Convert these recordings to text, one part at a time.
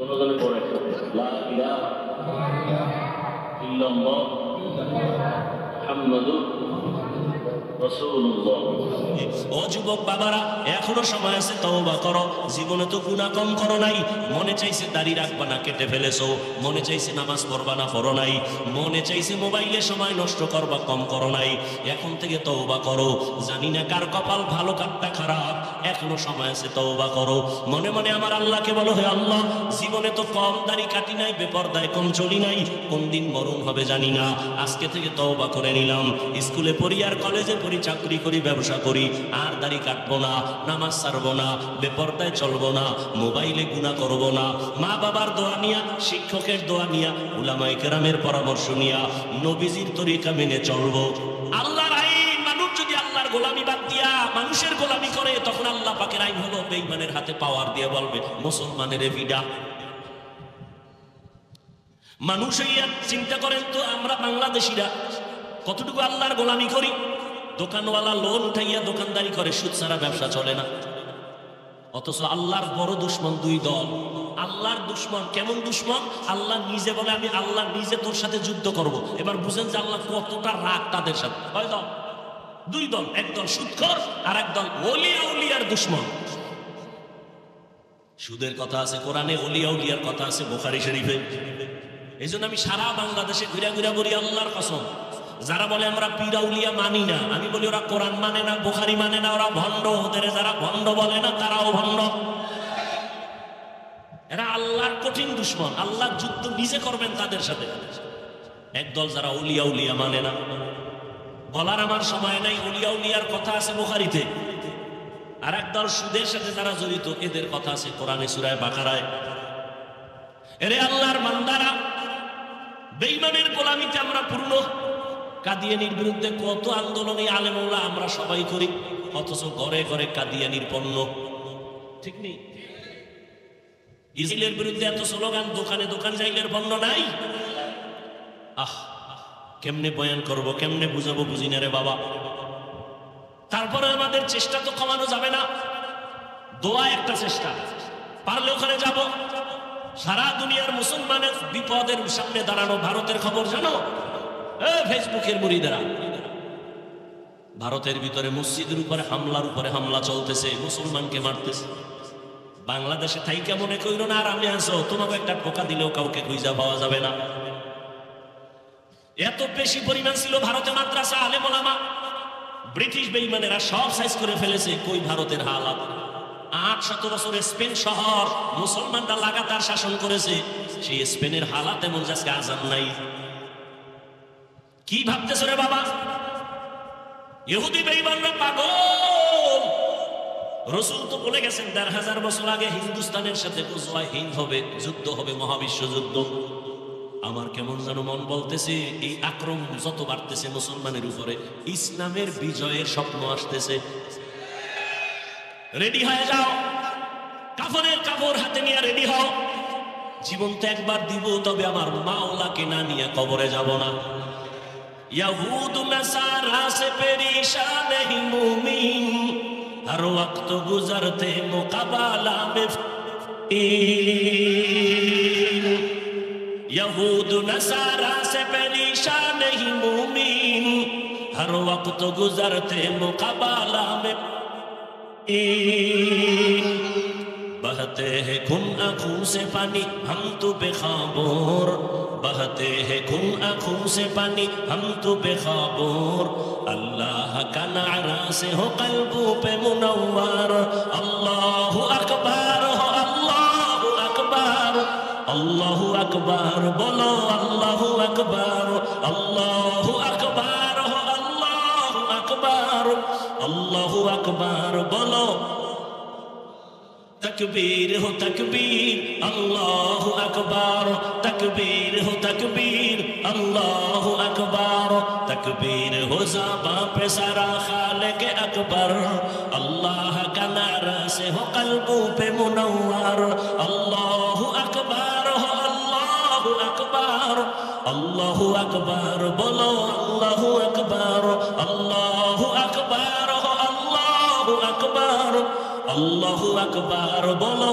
দুজনে পড়ে লা ইলাহা ইল্লাল্লাহ মুহাম্মাদুর রাসূলুল্লাহ। ও যুবক বাবারা, এখনো সময় আছে, তওবা করো। জীবনে তো গুনাহ কম করো নাই। মনে চাইছে দাড়ি রাখবা না, কেটে ফেলেছো। মনে চাইছে নামাজ পড়বা না, পড়ো নাই। মনে চাইছে মোবাইলে সময় নষ্ট করবা, কম করো নাই। এখন থেকে তওবা করো। জানি না কার কপাল ভালো কারটা খারাপ, এখনো সময় আছে, তওবা করো। মনে মনে আমার আল্লাহকে বলো, হে আল্লাহ, জীবনে তো কম দাড়ি কাটি নাই, বেপরদায় কম চলি নাই, কোন দিন মরণ হবে জানি না। আজকে থেকে তওবা করে নিলাম। স্কুলে পড়ি আর কলেজে পড়ি, চাকরি করি, ব্যবসা করি, আর দাড়ি কাটবো না, নামাজ ছাড়বো না, বেপরদায় চলবো না, মোবাইলে গুনাহ করবো না। মা বাবার দোয়া নিয়া, শিক্ষকের দোয়া নিয়া, উলামায়ে কেরামের পরামর্শ নিয়া, নবীজির তরিকা মেনে চলবো। আল্লাহর আইন, মানুষ যদি আল্লাহর গোলামি বাদ দিয়া মানুষের গোলামি করে, তখন আল্লাহ পাকের আইন হলো বেঈমানের হাতে পাওয়ার দিয়ে বলবে, মুসলমানের ভিডা। মানুষ হইয়া চিন্তা করেন তো, আমরা বাংলাদেশিরা কতটুকু আল্লাহর গোলামি করি। দোকানওয়ালা লোন উঠাইয়া দোকানদারি করে, সুদ ছাড়া ব্যবসা চলে না। অথচ আল্লাহর বড় দুশ্মন দুই দল। আল্লাহর দুশ্মন কেমন দুশ্মন? আল্লাহ নিজে বলে, আমি আল্লাহ নিজে তোর সাথে যুদ্ধ করব। এবার বুঝেন যে আল্লাহ কতটা রাগ তাদের সাথে। কয় দল? দুই দল। একদল সুদখোর আর একদল ওলিয়া উলিয়ার দুশ্মন। সুদের কথা আছে কোরআনে, ওলিয়া উলিয়ার কথা আছে বুখারী শরীফে। এই জন্য আমি সারা বাংলাদেশে ঘুরে ঘুরে বলি, আল্লাহর কসম, যারা বলে আমরা পীর আউলিয়া মানি না, আমি বলি ওরা কোরআন মানে না, বুখারী মানে না, ওরা ভণ্ড। ওদের যারা ভণ্ড বলে না, তারাও ভণ্ড। এরা আল্লাহর কঠিন দুশ্মন। আল্লাহ যুদ্ধ নিজে করবেন তাদের সাথে। একদল যারা ওলিয়া উলিয়া মানে না, বলার আমার সময় নাই, ওলিয়া উলিয়ার কথা আছে বুখারীতে। আর একদল সুদের সাথে যারা জড়িত, এদের কথা আছে কোরআনে সূরা বাকারায়। এরে আল্লাহর বান্দারা, বেঈমানের গোলামিতে আমরা পূর্ণ। কাদিয়ানীর বিরুদ্ধে কত আন্দোলনে আলেম ওলামা আমরা সবাই করি, অথচ ঘরে ঘরে কাদিয়ানীর পণ্য। ঠিক নেই? ইসরায়েলের বিরুদ্ধে এত স্লোগান, দোকানে দোকান জাইলের পণ্য নাই। কেমনে বয়ান করব, কেমনে বুঝাবো, বুঝি না রে বাবা। তারপরে আমাদের চেষ্টা তো কমানো যাবে না। দোয়া একটা চেষ্টা, পারলে ওখানে যাব। সারা দুনিয়ার মুসলমানের বিপদের সামনে দাঁড়ানো। ভারতের খবর জানো? ফেসবুকের মুরিদেরা, ভারতের ভিতরে মসজিদের উপরে হামলার উপরে হামলা চলতেছে, মুসলমানকে মারতেছে। বাংলাদেশে থাইকা মনে কইরো না আরামে আছো, তোমাকে একটা টোকা দিলেও কাউকে খুঁজা পাওয়া যাবে না। এত বেশি পরিমাণ ছিল ভারতে মাদ্রাসা, আলেম ওলামা। ব্রিটিশ বেঈমানেরা সব সাইজ করে ফেলেছে। কই ভারতের হালাত? 800 বছর স্পেন শহর মুসলমানরা লাগাতার শাসন করেছে। সেই স্পেনের হালাত এমন যে আজকে আজান নাই। কি ভাবতেছ রে বাবা? ইহুদি বেঈমানরা পাগল। রাসূল তো বলে গেছেন ১৫০০ বছর আগে হিন্দুস্তানের সাথে গজওয়ায়ে হিন্দ হবে, যুদ্ধ হবে, মহাবিশ্ব যুদ্ধ। আমার কেমন যেন মন বলতেছে, এই আক্রমণ যত বাড়তেছে মুসলমানের উপরে, ইসলামের বিজয়ের স্বপ্ন আসতেছে। রেডি হয়ে যাও, কাফনের কাপড় হাতে নিয়ে রেডি হও। জীবন তো একবার দিব, তবে আমার মাওলাকে না নিয়ে কবরে যাব না। यहूद नसारा से परेशान नहीं मोमिन, हर वक्त गुजरते मुकाबला में यहूद नसारा से परेशान नहीं मोमिन, हर वक्त गुजरते मुकाबला में बहते हैं खून आंखों से पानी, हम तो बेखबर। बहते हैं खून आंखों से पानी, हम तो बेखबर। अल्लाह का नारा से हो कल्बों पे मुनव्वर। अल्लाहु अकबर हो, अल्लाहु अकबर, अल्लाहु अकबर बोलो, अल्लाहु अकबर, अल्लाहु अकबर हो, अल्लाहु अकबर, अल्लाहु अकबर बोलो। तकबीर हो तकबीर, अल्लाहु अकबर, तकबीर हो तकबीर, अल्लाहु अकबर, तकबीर हो ज़बां पे सारा खालिक अकबर। अल्लाह का नारा से हो कल्बों पे मुनव्वर। अल्लाहु अकबर हो, अल्लाहु अकबर, अल्लाहु अकबर बोलो, अल्लाहु अकबर, अल्लाहु अकबर हो, अल्लाहु अकबर, अल्लाहु अकबर बोलो।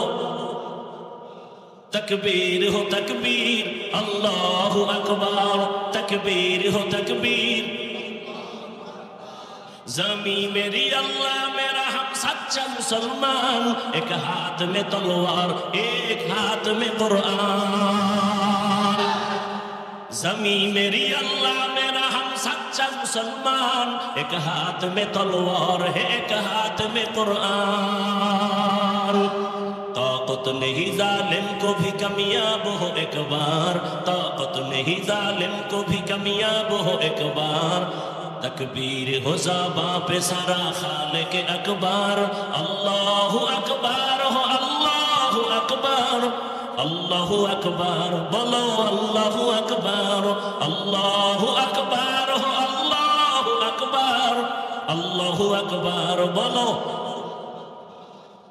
तकबीर हो तकबीर, अल्लाहु अकबर, तकबीर हो तकबीर। ज़मी मेरी अल्लाह मेरा हम सच्चा मुसलमान, एक हाथ में तलवार एक हाथ में कुरान। ज़मी मेरी अल्लाह मेरा हम सच्चा मुसलमान, एक हाथ में तलवार है एक हाथ में कुरान। ताकत नहीं जालिम को भी कामयाब हो एक बार, ताकत नहीं जालिम को भी कामयाब हो एक बार। तकबीर हो ज़बां पे सारा खालिक अकबर, अल्लाहु अकबर हो अल्लाहु अकबर, अल्लाहु अकबर बोलो अल्लाहु अकबर, अल्लाहु अकबर हो अल्लाहु अकबर, अल्लाहु अकबर बोलो।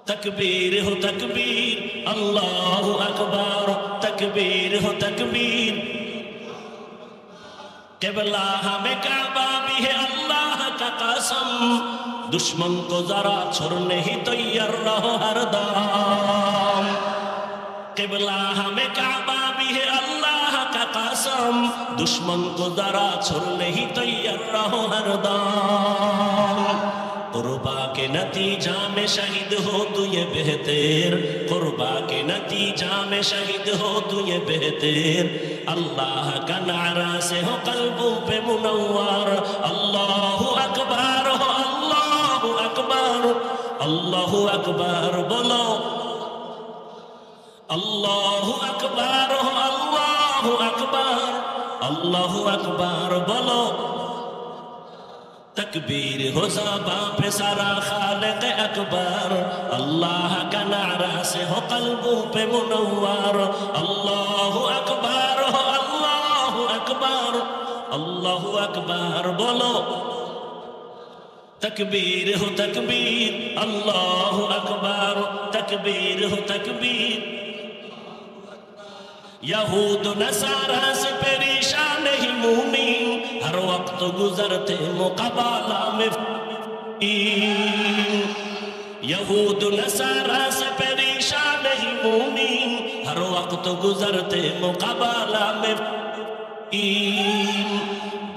तकबीर हो तकबीर, अल्लाहु अकबर, तकबीर हो तकबीर। क़िबला हमें काबा भी है अल्लाह का कसम, दुश्मन को जरा छोड़ने ही तैयार रहो हरदम। क़िबला हमें काबा भी है अल्लाह का कसम, दुश्मन को जरा छोड़ने ही तैयार रहो हरदम। कुर्बा के नतीजा में शहीद हो तू ये बेहतर, कुर्बा के नतीजा में शहीद हो तू ये बेहतर। अल्लाह का नारा से हो कल्बों पे मुनव्वर, अल्लाहु अकबर हो अल्लाहु अकबर, अल्लाहु अकबर बोलो। अल्लाहु अकबर हो अल्लाहु अकबर, अल्लाहु अकबर बोलो। तकबीर हो ज़बां पे सारा खालिक अकबर, अल्लाह का नारा से हो कल्बों पे मुनव्वर, अल्लाहु अकबर हो अल्लाहु अकबर, अल्लाहु अकबर बोलो। तकबीर हो तकबीर, अल्लाहु अकबर, तकबीर हो तकबीर। यहूद नसारा से परेशान नहीं मोमिन, हर वक्त गुजरते मुकाबला में। यहूद नसारा से परेशान नहीं मोमिन, हर वक्त गुजरते मुकाबला में।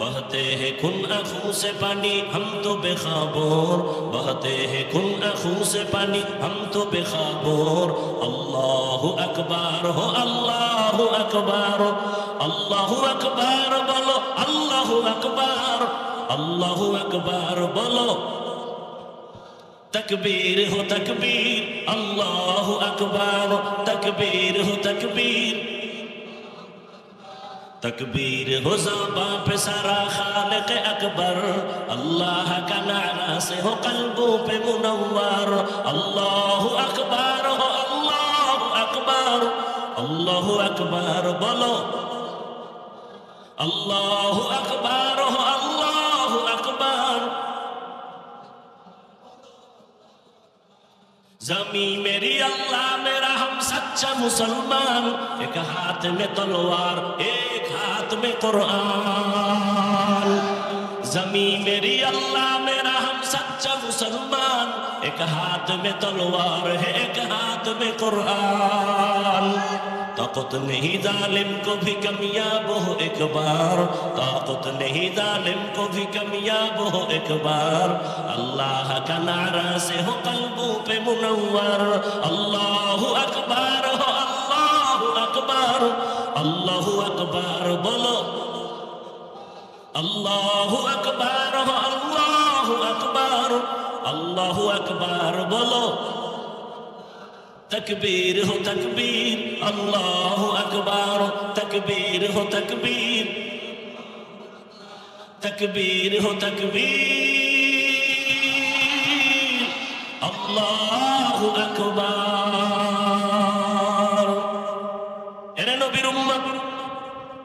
बहते हैं खून आँखों से पानी हम तो बेखबर, बहते हैं खून आँखों से पानी हम तो बेखबर। अल्लाहु अकबर हो अल्लाहु अकबर, अल्लाहु अकबर बोलो अल्लाहु अकबर, अल्लाहु अकबर बोलो। तकबीर हो तकबीर, अल्लाहु अकबर, तकबीर हो तकबीर। तकबीर हो ज़बां पे सारा खालिक अकबर, अल्लाह का नारा से हो कल्बों पे मुनव्वर, अल्लाहु अकबर हो अल्लाहु अकबर, अल्लाहु अकबर बोलो। अल्लाहु अकबर हो अल्लाहु अकबर। ज़मी मेरी अल्लाह मेरा हम सच्चा मुसलमान, एक हाथ में तलवार एक हाथ में कुरान। ज़मी मेरी अल्लाह मेरा हम सच्चा मुसलमान, एक हाथ में तलवार है एक हाथ में कुरान। ताकत नहीं जालिम को भी कामयाब हो एक बार, ताकत नहीं जालिम को भी कामयाब हो एक बार। अल्लाह का नारा से हो कल्बों पे मुनव्वर, अल्लाहु अकबर हो अल्लाहु अकबर, अल्लाहु अकबर बोलो। अल्लाहु अकबर हो अल्लाहु अकबर, अल्लाहु अकबर बोलो। तकबीर हो तकबीर, अल्लाहु अकबर, तकबीर हो तकबीर। तकबीर हो तकबीर, अल्लाहु अकबर। এরে নবীর উম্মত,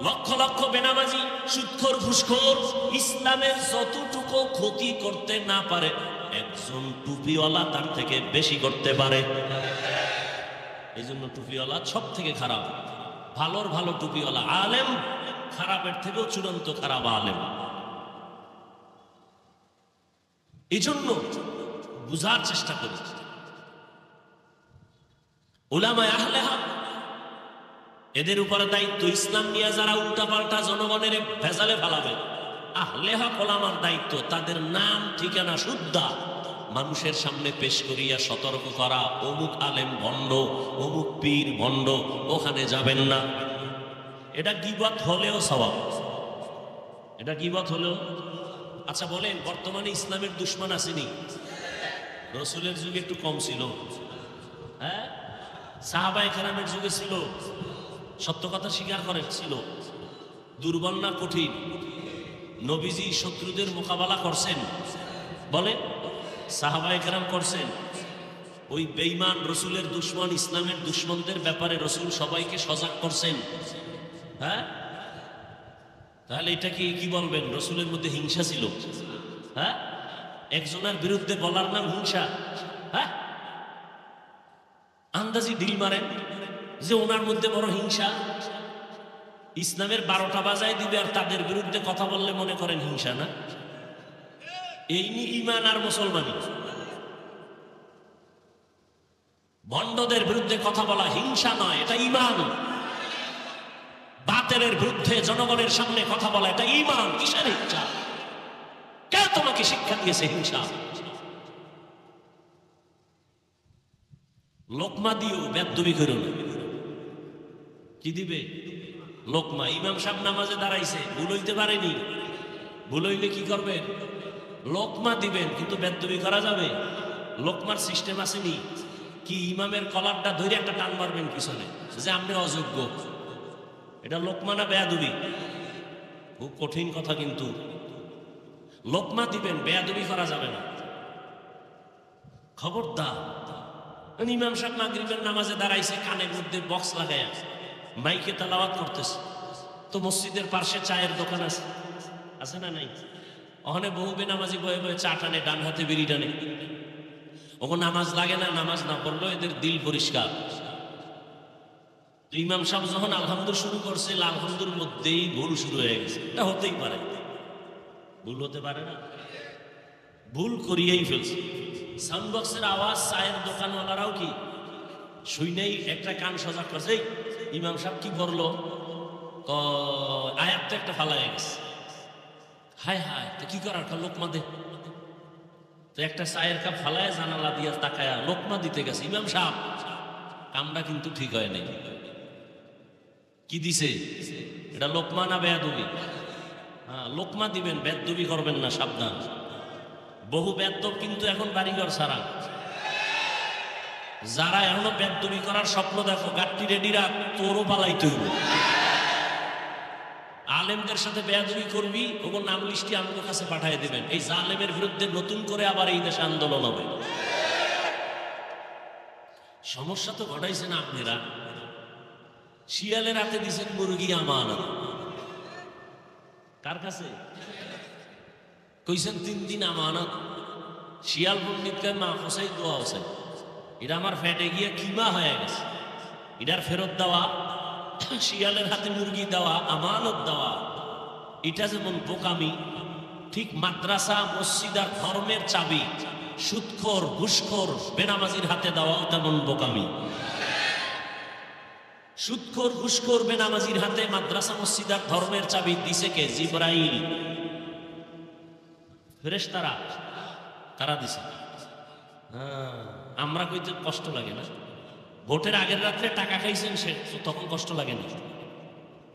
লক্ষ লক্ষ বেনামাজি সুদখোর ঘুষখোর ইসলামের যতটুকু ক্ষতি করতে না পারে, একজন টুপিওয়ালা তার থেকে বেশি করতে পারে। এই জন্য টুপিওয়ালা সব থেকে খারাপ। ভালোর ভালো টুপিওয়ালা আলেম, খারাপের থেকেও চূড়ান্ত খারাপ আলেম। এই জন্য বুঝার চেষ্টা করি, উলামায়ে আহলে হক এদের উপরে দায়িত্ব ইসলাম নিয়ে যারা উল্টাপাল্টা জনগণের ভেজালে ফেলাবে, আহলে হক ওলামার দায়িত্ব তাদের নাম ঠিকানা শুদ্ধা মানুষের সামনে পেশ করিয়া সতর্ক করা, অমুক আলেম ভণ্ড, অমুক পীর ভণ্ড, ওখানে যাবেন না। এটা গীবত হলেও সওয়াব, এটা গীবত হলেও। আচ্ছা বলেন, বর্তমানে ইসলামের দুশমন আসেনি? রসুলের যুগে একটু কম ছিল, হ্যাঁ? সাহাবায়ে কেরামের যুগে ছিল, সত্য কথা স্বীকার করেন ছিল। দুর্বল না কঠিন? নবীজি শত্রুদের মোকাবেলা করছেন, বলে সাহাবায়ে কেরাম করছেন। ওই বেঈমান রসুলের দুশমন, ইসলামের দুশমনদের ব্যাপারে রসুল সবাইকে সজাগ করছেন, হ্যাঁ? তাহলে এটা কি বলবেন, রসুলের মধ্যে হিংসা ছিল? হ্যাঁ, একজনের বিরুদ্ধে বলার নাম হিংসা? হ্যাঁ, আন্দাজি ঢিল মারেন যে ওনার মধ্যে বড় হিংসা। ইসলামের 12টা বাজায় দিবে আর তাদের বিরুদ্ধে কথা বললে মনে করেন হিংসা না? এই নি ঈমান আর মুসলমানি। ভণ্ডদের বিরুদ্ধে কথা বলা হিংসা নয়, এটা ঈমান। বাতিলের বিরুদ্ধে জনগণের সামনে কথা বলা এটা ঈমান। কিসের হিংসা? কে তোমাকে শিক্ষা দিয়েছে হিংসা? লোকমা দিও, বেদবি করো না। কি দিবে? লোকমা। ইমাম সাহেব নামাজে দাঁড়াইছে, ভুল হইতে পারেনি, ভুল হইলে কি করবেন? লোকমা দিবেন, কিন্তু বেদবি করা যাবে? লোকমার সিস্টেম আসেনি কি? ইমামের কলারটা ধরে একটা টান মারবেন পিছনে যে আপনি অযোগ্য। এটা লোকমা না বেয়াদবি? খুব কঠিন কথা, কিন্তু লোকমা দিবেন, বেয়াদবি করা যাবে না। খবরদার। ইমাম সাহেব মাগরিবের নামাজে দাঁড়াইছে, কানের মধ্যে বক্স লাগায় মাইকে তেলাওয়াত করতেছে, তো মসজিদের পাশে চায়ের দোকান আছে, আছে না নাই? ওখানে বহু বেনামাজি বয়ে বয়ে চা টানে, ডান হাতে বিড়ি টানে। ওখানে নামাজ লাগে না, নামাজ না পড়লো এদের দিল পরিষ্কার। ইমাম সাহেব যখন আলহামদুল শুরু করছে, আলহামদুর মধ্যেই ভুল শুরু হয়ে গেছে। এটা হতেই পারে, ভুল হতে পারে না? ভুল করিয়েই ফেলছে। সাউন্ড বক্সের আওয়াজ চায়ের দোকানওয়ালারাও কি শুনেই একটা কান সজা করছে। ইমাম সাহেব কি করলো? আয়াত তো একটা ফালাই গেছে। হায় হায়, তো কি করার? লোকমা দে। তো একটা চায়ের কাপ ফালায় জানালা দিয়ে তাকায়া লোকমা দিতে গেছে ইমাম সাহেব। কামটা কিন্তু ঠিক হয় নাই। কি দিছে? এটা লোকমা না বেয়াদবি? হ্যাঁ, লোকমা দিবেন, বেদবি করবেন না, সাবধান। বহু বেদব কিন্তু এখন বাড়িঘর ছাড়া। যারা এখনো বেদবি করার স্বপ্ন দেখো, গাট্টি রেডি রাখ, তোরও পালাইতে হইব। আলেমদের সাথে বেয়াদবি করবি, ওর নাম লিস্টি আমাদের কাছে পাঠিয়ে দিবেন। এই জালেমের বিরুদ্ধে নতুন করে আবার এই দেশে আন্দোলন হবে। সমস্যা তো ঘটাইছেন আপনারা। শিয়ালের হাতে দিচ্ছেন মুরগি আমানত। কার কাছে? কইছেন 3 দিন আমানত। শিয়াল পণ্ডিতকে মা ফসাই দোয়া আছে, এটা আমার ফ্যাটে গিয়ে কিমা হয়ে গেছে, এটার ফেরত দেওয়া, শিয়ালের হাতে মুরগি দেওয়া, আমানত দেওয়া, এটা যেমন বোকামি, ঠিক মাদ্রাসা মসজিদ আর ধর্মের চাবি সুদখোর ঘুষখোর বেনামাজির হাতে দেওয়া তেমন বোকামি। সুদখোর ঘুষখোর বেনামাজির হাতে মাদ্রাসা মসজিদ আর ধর্মের চাবি দিছে কে? জিবরাইল। ফেরেশতারা, তারা দিছে। আমরা কইতে কষ্ট লাগে না? ভোটের আগের রাত্রে টাকা খাইছেন সে, তখন কষ্ট লাগে না?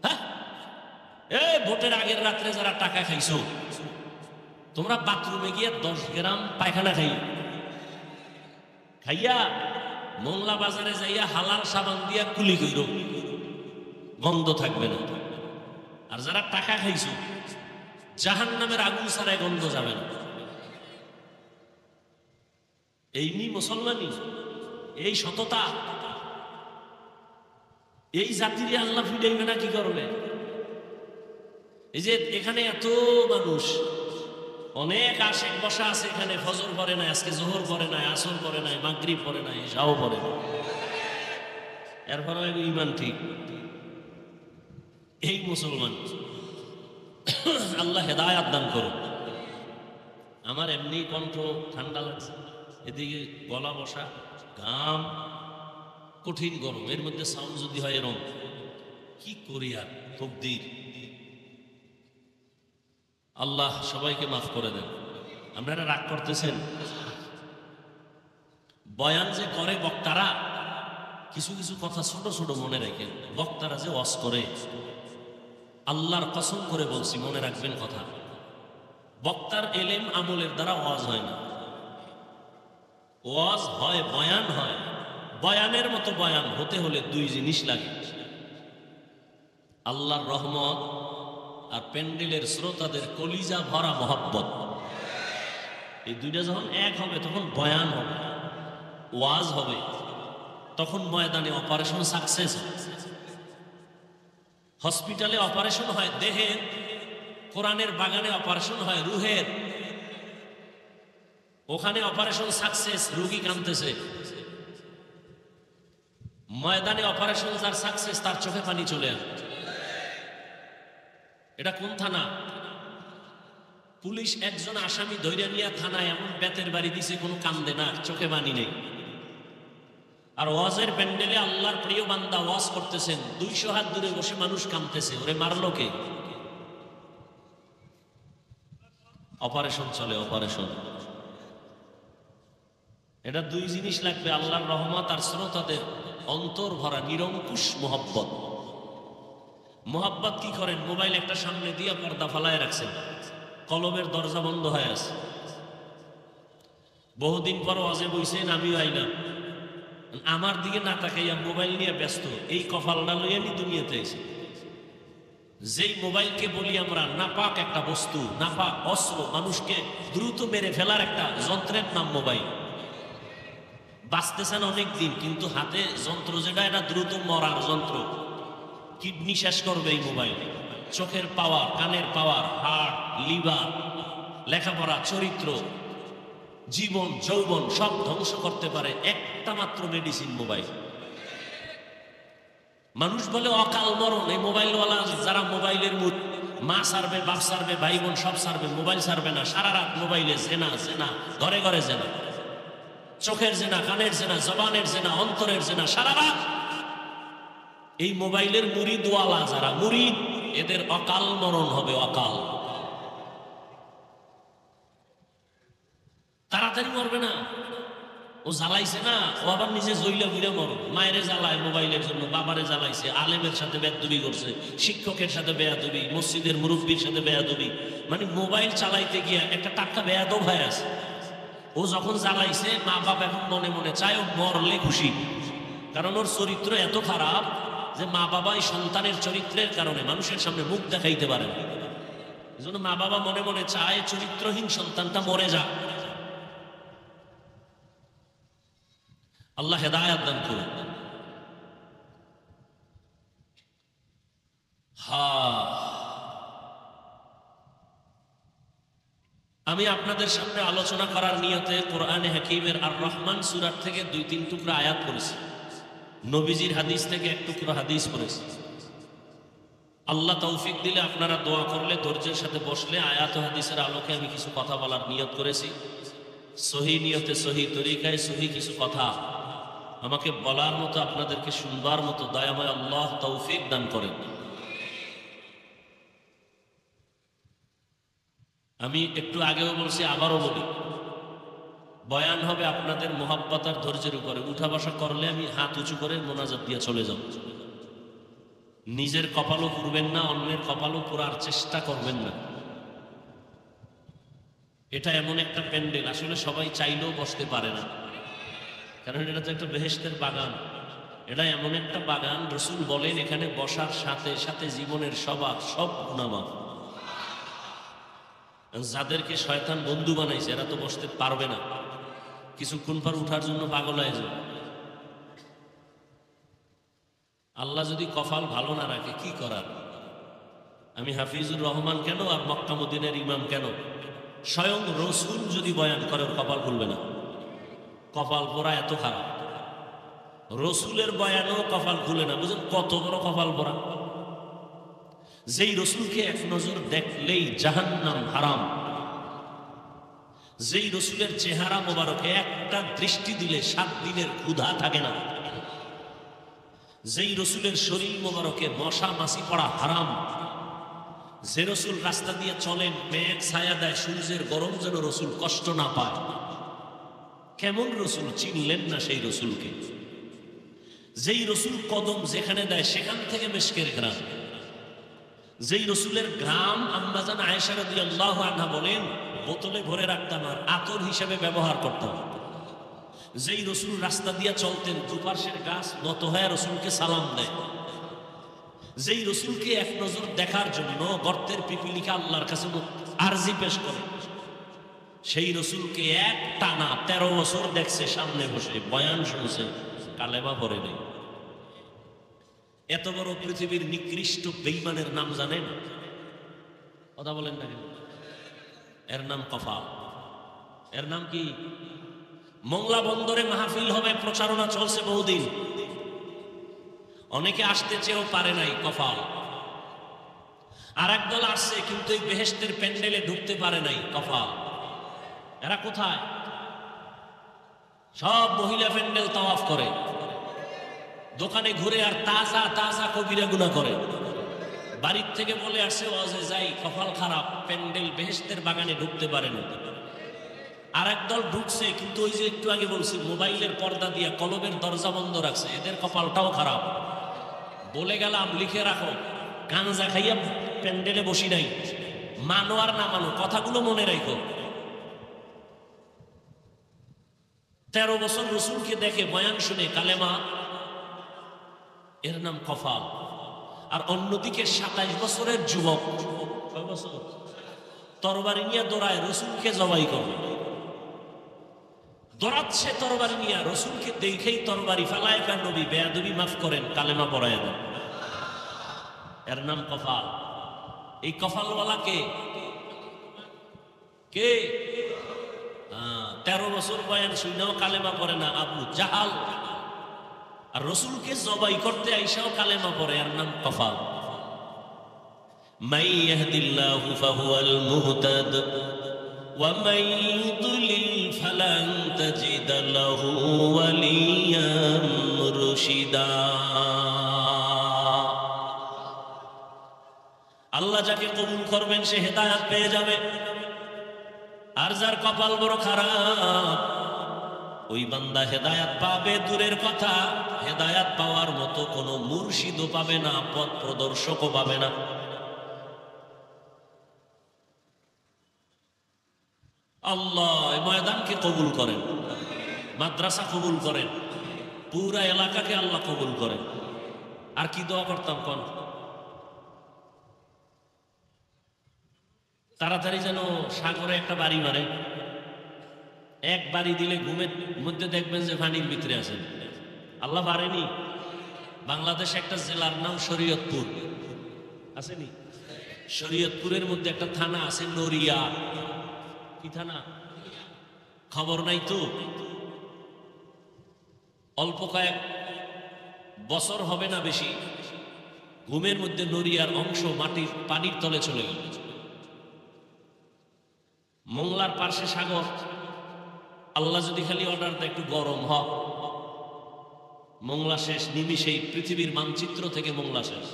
হ্যাঁ, ভোটের আগের রাত্রে যারা টাকা খাইছো, তোমরা বাথরুমে গিয়ে 10 গ্রাম পায়খানা খাইয়া মোংলা বাজারে যাইয়া হালাল সাবান দিয়া কুলি কইর, গন্ধ থাকবে না। আর যারা টাকা খাইছো, জাহান্নামের আগুন ছাড়াই গন্ধ যাবে না। এই নি মুসলমানি, এই সততা, এই জাতিরে আল্লাহ ফিরাইবে না কি করবে? এই যে এখানে এত মানুষ, অনেক আশেক বসা আছে এখানে, ফজর পড়ে নাই, আজকে জোহর পড়ে নাই, আসর পড়ে নাই, মাগরিব পড়ে নাই, ইশাও পড়ে নাই, এরপরে ঈমান ঠিক। এই মুসলমান, আল্লাহ হেদায়াত দান করুন। আমার এমনি কণ্ঠ ঠান্ডা লাগছে, এদিকে গলা বসা, ঘাম, কঠিন গরম, এর মধ্যে সাউন্ড যদি হয় এরম, কি করি আর তকদির। আল্লাহ সবাইকে মাফ করে দেন। আপনারা রাগ করতেছেন? বয়ান যে করে বক্তারা, কিছু কিছু কথা ছোট ছোট মনে রাখেন। বক্তারা যে ওয়াজ করে, আল্লাহর কসম করে বলছি, মনে রাখবেন কথা, বক্তার এলেম আমলের দ্বারা ওয়াজ হয় না। ওয়াজ হয়, বয়ান হয়। বয়ানের মতো বয়ান হতে হলে দুই জিনিস লাগে, আল্লাহর রহমত আর প্যান্ডেলের শ্রোতাদের কলিজা ভরা মহব্বত। এই দুইটা যখন এক হবে তখন বয়ান হবে, ওয়াজ হবে, তখন ময়দানে অপারেশন সাকসেস। হসপিটালে অপারেশন হয় দেহের, কোরআনের বাগানে অপারেশন হয় রুহের। ওখানে অপারেশন সাকসেস, রুগী কাঁদতেছে। ময়দানে অপারেশন যার সাকসেস, তার চোখে পানি চলে আসে। এটা কোন থানা? পুলিশ একজন আসামি ধৈর্য নিয়ে থানায় এমন বেতের বাড়ি দিছে, কোনো কান্দে না, চোখে পানি নেই। আর ওয়াজের প্যান্ডেলে আল্লাহর প্রিয় বান্দা ওয়াজ করতেছেন, 200 হাত দূরে বসে মানুষ কাঁদতেছে, ওরে মারলো কে? অপারেশন চলে, অপারেশন। এটা দুই জিনিস লাগবে, আল্লাহর রহমত আর শ্রোতাদের অন্তর ভরা নিরঙ্কুশ মোহাব্বত। মোহাব্বত কি করেন? মোবাইল একটা সামনে দিয়ে পর্দা ফালায় রাখছেন, কলবের দরজা বন্ধ হয়ে আছে। বহুদিন পর ওয়াজে বইছেন, আমিও আইলাম, আমার দিকে না তাকাইয়া মোবাইল নিয়ে ব্যস্ত। এই কপালটা লইয়া আমি দুনিয়াতে আইছি। যেই মোবাইলকে বলি আমরা নাপাক একটা বস্তু, নাপাক অস্ত্র, মানুষকে দ্রুত মেরে ফেলার একটা যন্ত্রের নাম মোবাইল। বাঁচতেছেন অনেক দিন, কিন্তু হাতে যন্ত্র যেটা, এটা দ্রুত মরার যন্ত্র। কিডনি শেষ করবে এই মোবাইল। চোখের পাওয়ার, কানের পাওয়ার, হার্ট, লিভার, লেখাপড়া, চরিত্র, জীবন, যৌবন সব ধ্বংস করতে পারে একটা মাত্র মেডিসিন, মোবাইল। মানুষ বলে অকাল মরণ। এই মোবাইলওয়ালা যারা মোবাইলের মা সারবে, বাপ সারবে, ভাই বোন সব সারবে, মোবাইল সারবে না। সারা রাত মোবাইলে জেনা, জেনা, ঘরে ঘরে জেনা, চোখের জেনা, কানের জেনা, জবানের জেনা, অন্তরের জেনা, সারা রাত। এই মোবাইলের মুরিদওয়ালা যারা মুরিদ, এদের অকাল মরণ হবে, অকাল। তাড়াতাড়ি মরবে না, ও জ্বালাইছে না, ও আবার নিজে জইলা ঘুরে মর। মায়েরে জ্বালায় মোবাইলের জন্য, বাবারে জ্বালাইছে, আলেমের সাথে বেয়াদবি করছে, শিক্ষকের সাথে বেয়াদবি, মসজিদের মুরব্বীর সাথে বেয়াদবি। মানে মোবাইল চালাইতে গিয়া একটা টাটকা বেয়াদব হয়ে আছে। ও যখন জ্বালাইছে, মা বাপ এখন মনে মনে চায় ও মরলে খুশি, কারণ ওর চরিত্র এত খারাপ যে মা বাবা এই সন্তানের চরিত্রের কারণে মানুষের সামনে মুখ দেখাইতে পারে না। এই জন্য মা বাবা মনে মনে চায় চরিত্রহীন সন্তানটা মরে যাক। আল্লাহ হেদায়েত দান করুন। আমি আপনাদের সামনে আলোচনা করার নিয়তে কোরআনে হাকিমের আর রহমান সূরা থেকে 2-3 টুকরা আয়াত পড়েছি, নবীজির হাদিস থেকে 1 টুকরা হাদিস পড়েছি। আল্লাহ তৌফিক দিলে, আপনারা দোয়া করলে, ধৈর্যের সাথে বসলে আয়াত ও হাদিসের আলোকে আমি কিছু কথা বলার নিয়ত করেছি। সহি নিয়তে, সহি তরিকায়, সহি কিছু কথা আমাকে বলার মতো, আপনাদেরকে শুনবার মতো দয়াময় আল্লাহ তৌফিক দান করেন। আমি একটু আগেও বলছি, আবারও বলি, বয়ান হবে আপনাদের মোহাব্বত আর ধৈর্যের উপরে। উঠা বসা করলে আমি হাত উঁচু করে মোনাজাত দিয়ে চলে যাব। নিজের কপালও পুরবেন না, অন্যের কপালও পুরার চেষ্টা করবেন না। এটা এমন একটা প্যান্ডেল, আসলে সবাই চাইলেও বসতে পারে না, কারণ এটা তো একটা বেহেশতের বাগান। এটা এমন একটা বাগান, রাসূল বলেন এখানে বসার সাথে সাথে জীবনের সব গুনাহ মাফ। যাদেরকে শয়তান বন্ধু বানাইছে এরা তো বসতে পারবে না, কিছুক্ষণ পর উঠার জন্য পাগল হয়ে যাবে। আল্লাহ যদি কপাল ভালো না রাখে কি করার? আমি হাফিজুর রহমান কেন আর মক্কা মদিনার ইমাম কেন, স্বয়ং রাসূল যদি বয়ান করে ওর কপাল খুলবে না। কপাল পোড়া এত খারাপ, রাসূলের বয়ানও কপাল খুলে না। বুঝলেন কত বড় কপাল পোড়া? যেই রাসূলকে এক নজর দেখলেই জাহান্নাম হারাম, যেই রাসূলের চেহারা মোবারকে একটা দৃষ্টি দিলে 7 দিনের ক্ষুধা থাকে না, যেই রসুলের শরীর মোবারকে মশা মাছি পড়া হারাম, যে রসুল রাস্তা দিয়ে চলেন মেঘ ছায়া দেয়, সূর্যের গরম যেন রসুল কষ্ট না পায়, কেমন রসুল চিনলেন না সেই রসুলকে? যেই রসুল কদম যেখানে দেয় সেখান থেকে মেশকের গ্রাম, যেই রসুলের গ্রাম আম্মাজান আয়েশা রাদিয়াল্লাহু আনহা বলেন বোতলে ভরে রাখতাম আর আতর হিসেবে ব্যবহার করতাম। যেই রসুল রাস্তা দিয়ে চলতেন দুপাশের গাছ নত হয়ে রসুলকে সালাম দেয়। যেই রসুলকে এক নজর দেখার জন্য গর্তের পিপিলিকা আল্লাহর কাছে আরজি পেশ করে, সেই রসুলকে এক টানা 13 বছর দেখছে, সামনে বসে বয়ান শুনছে, কালেমা পড়ে নেই। এত বড় পৃথিবীর নিকৃষ্ট বেঈমানের নাম জানেন? কথা বলেন না কেন? এর নাম কফাল। এর নাম কি? মোংলা বন্দরে মাহফিল হবে, প্রচারণা চলছে বহুদিন, অনেকে আসতে চেয়েও পারে নাই, কফাল। আর একদল আসছে কিন্তু এই বেহেশতের প্যান্ডেলে ঢুকতে পারে নাই, কফাল। এরা কোথায়? সব মহিলা প্যান্ডেল তাওয়াফ করে, দোকানে ঘুরে আর তাজা তাজা কবিরা গুনাহ করে। বাড়ির থেকে বলে আসছে ওয়াজে যাই, কপাল খারাপ, প্যান্ডেল বেহেশতের বাগানে ঢুকতে পারে না। আর একদল ঢুকছে কিন্তু ওই যে একটু আগে বলছি মোবাইলের পর্দা দিয়ে কলবের দরজা বন্ধ রাখছে, এদের কপালটাও খারাপ। বলে গেলাম লিখে রাখো, গাঞ্জা খাইয়া প্যান্ডেলে বসি নাই, মানো আর না মানো কথাগুলো মনে রাখো। 13 বছর রসুলকে দেখে বয়ান শুনে কালেমা, এর নাম কফাল। আর অন্যদিকে 27 বছরের যুবক, কয় বছর, তরবারি নিয়ে দৌড়ায় রসুলকে জবাই করবে, দৌড়াচ্ছে তরবারি নিয়ে, রসুলকে দেখেই তরবারি ফেলায়, কার নবী বেয়াদবি মাফ করেন, কালেমা পড়ায় দেন। এর নাম কফাল। এই কফালওয়ালা কে? কে? 13 বছর বয়ান শুনেও কালেমা পড়ে না, আবু জাহাল। আর রসুলকে জবাই করতে আইসাও কালেমা পড়ে, এর নাম কফাল। মান ইয়াহদিল্লাহু ফাহুয়াল মুহতাদ ওয়া মান ইউদ্লিল ফালান তাজিদ লাহু ওয়ালিয়াম মুরশিদা। আল্লাহ যাকে কবুল করবেন সে হেদায়েত পেয়ে যাবে, আর যার কপাল বড় খারাপ ওই বান্দা হেদায়াত পাবে দূরের কথা, হেদায়াত পাওয়ার মতো কোনো মুর্শিদও পাবে না, পথ প্রদর্শকও পাবে না। আল্লাহ এই ময়দানকে কবুল করেন, মাদ্রাসা কবুল করেন, পুরা এলাকাকে আল্লাহ কবুল করেন। আর কি দোয়া করতাম কোন? তাড়াতাড়ি যেন সাগরে একটা বাড়ি মারে, এক বাড়ি দিলে ঘুমের মধ্যে দেখবেন যে পানির ভিতরে আছেন। আল্লাহ পারেনি? বাংলাদেশে একটা জেলার নাম শরীয়তপুর, আসেনি? শরীয়তপুরের মধ্যে একটা থানা আছে নড়িয়া। কি থানা? খবর নাই তো। অল্প কয়েক বছর হবে না বেশি, ঘুমের মধ্যে নড়িয়ার অংশ মাটির পানির তলে চলে গেল। মোংলার পাশে সাগর, আল্লাহ যদি খালি অর্ডার দেয় একটু গরম হ, মোংলা শেষ নিমিষেই, পৃথিবীর মানচিত্র থেকে মোংলা শেষ।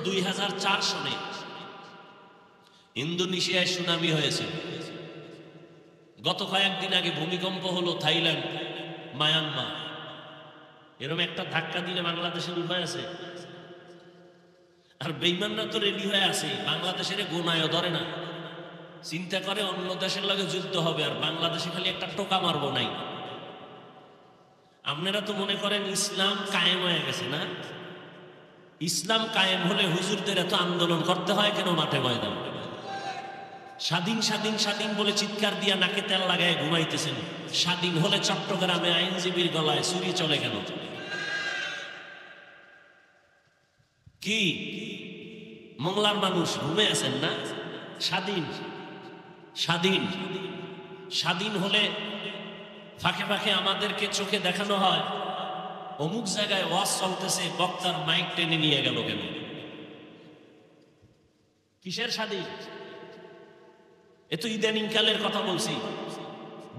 2004 সনে ইন্দোনেশিয়ায় সুনামি হয়েছে। গত কয়েকদিন আগে ভূমিকম্প হলো থাইল্যান্ড, মায়ানমার। এরকম একটা ধাক্কা দিলে বাংলাদেশের উপায় আছে? আর বেঈমানরা তো রেডি হয়ে আছে, বাংলাদেশের গোনায়ও ধরে না, চিন্তা করে অন্য দেশের লগে যুদ্ধ হবে আর বাংলাদেশে খালি একটা টোকা মারবো নাই। আপনারা তো মনে করেন ইসলাম কায়েম হয়ে গেছে না? ইসলাম কায়েম হলে হুজুরদের এত আন্দোলন করতে হয় কেন মাঠে ময়দান? স্বাধীন স্বাধীন স্বাধীন বলে চিৎকার দিয়া নাকে তেল লাগায় ঘুমাইতেছেন, স্বাধীন হলে চট্টগ্রামে আইনজীবীর গলায় ছুরি চলে কেন? কি মোংলার মানুষ ঘুমে আছেন না? স্বাধীন স্বাধীন স্বাধীন হলে ফাঁকে ফাঁকে আমাদেরকে চোখে দেখানো হয় অমুক জায়গায় ওয়াজ চলতেছে, বক্তার মাইক টেনে নিয়ে গেল কেন? কিসের স্বাধীন? এ তো ইদানিং কালের কথা বলছি,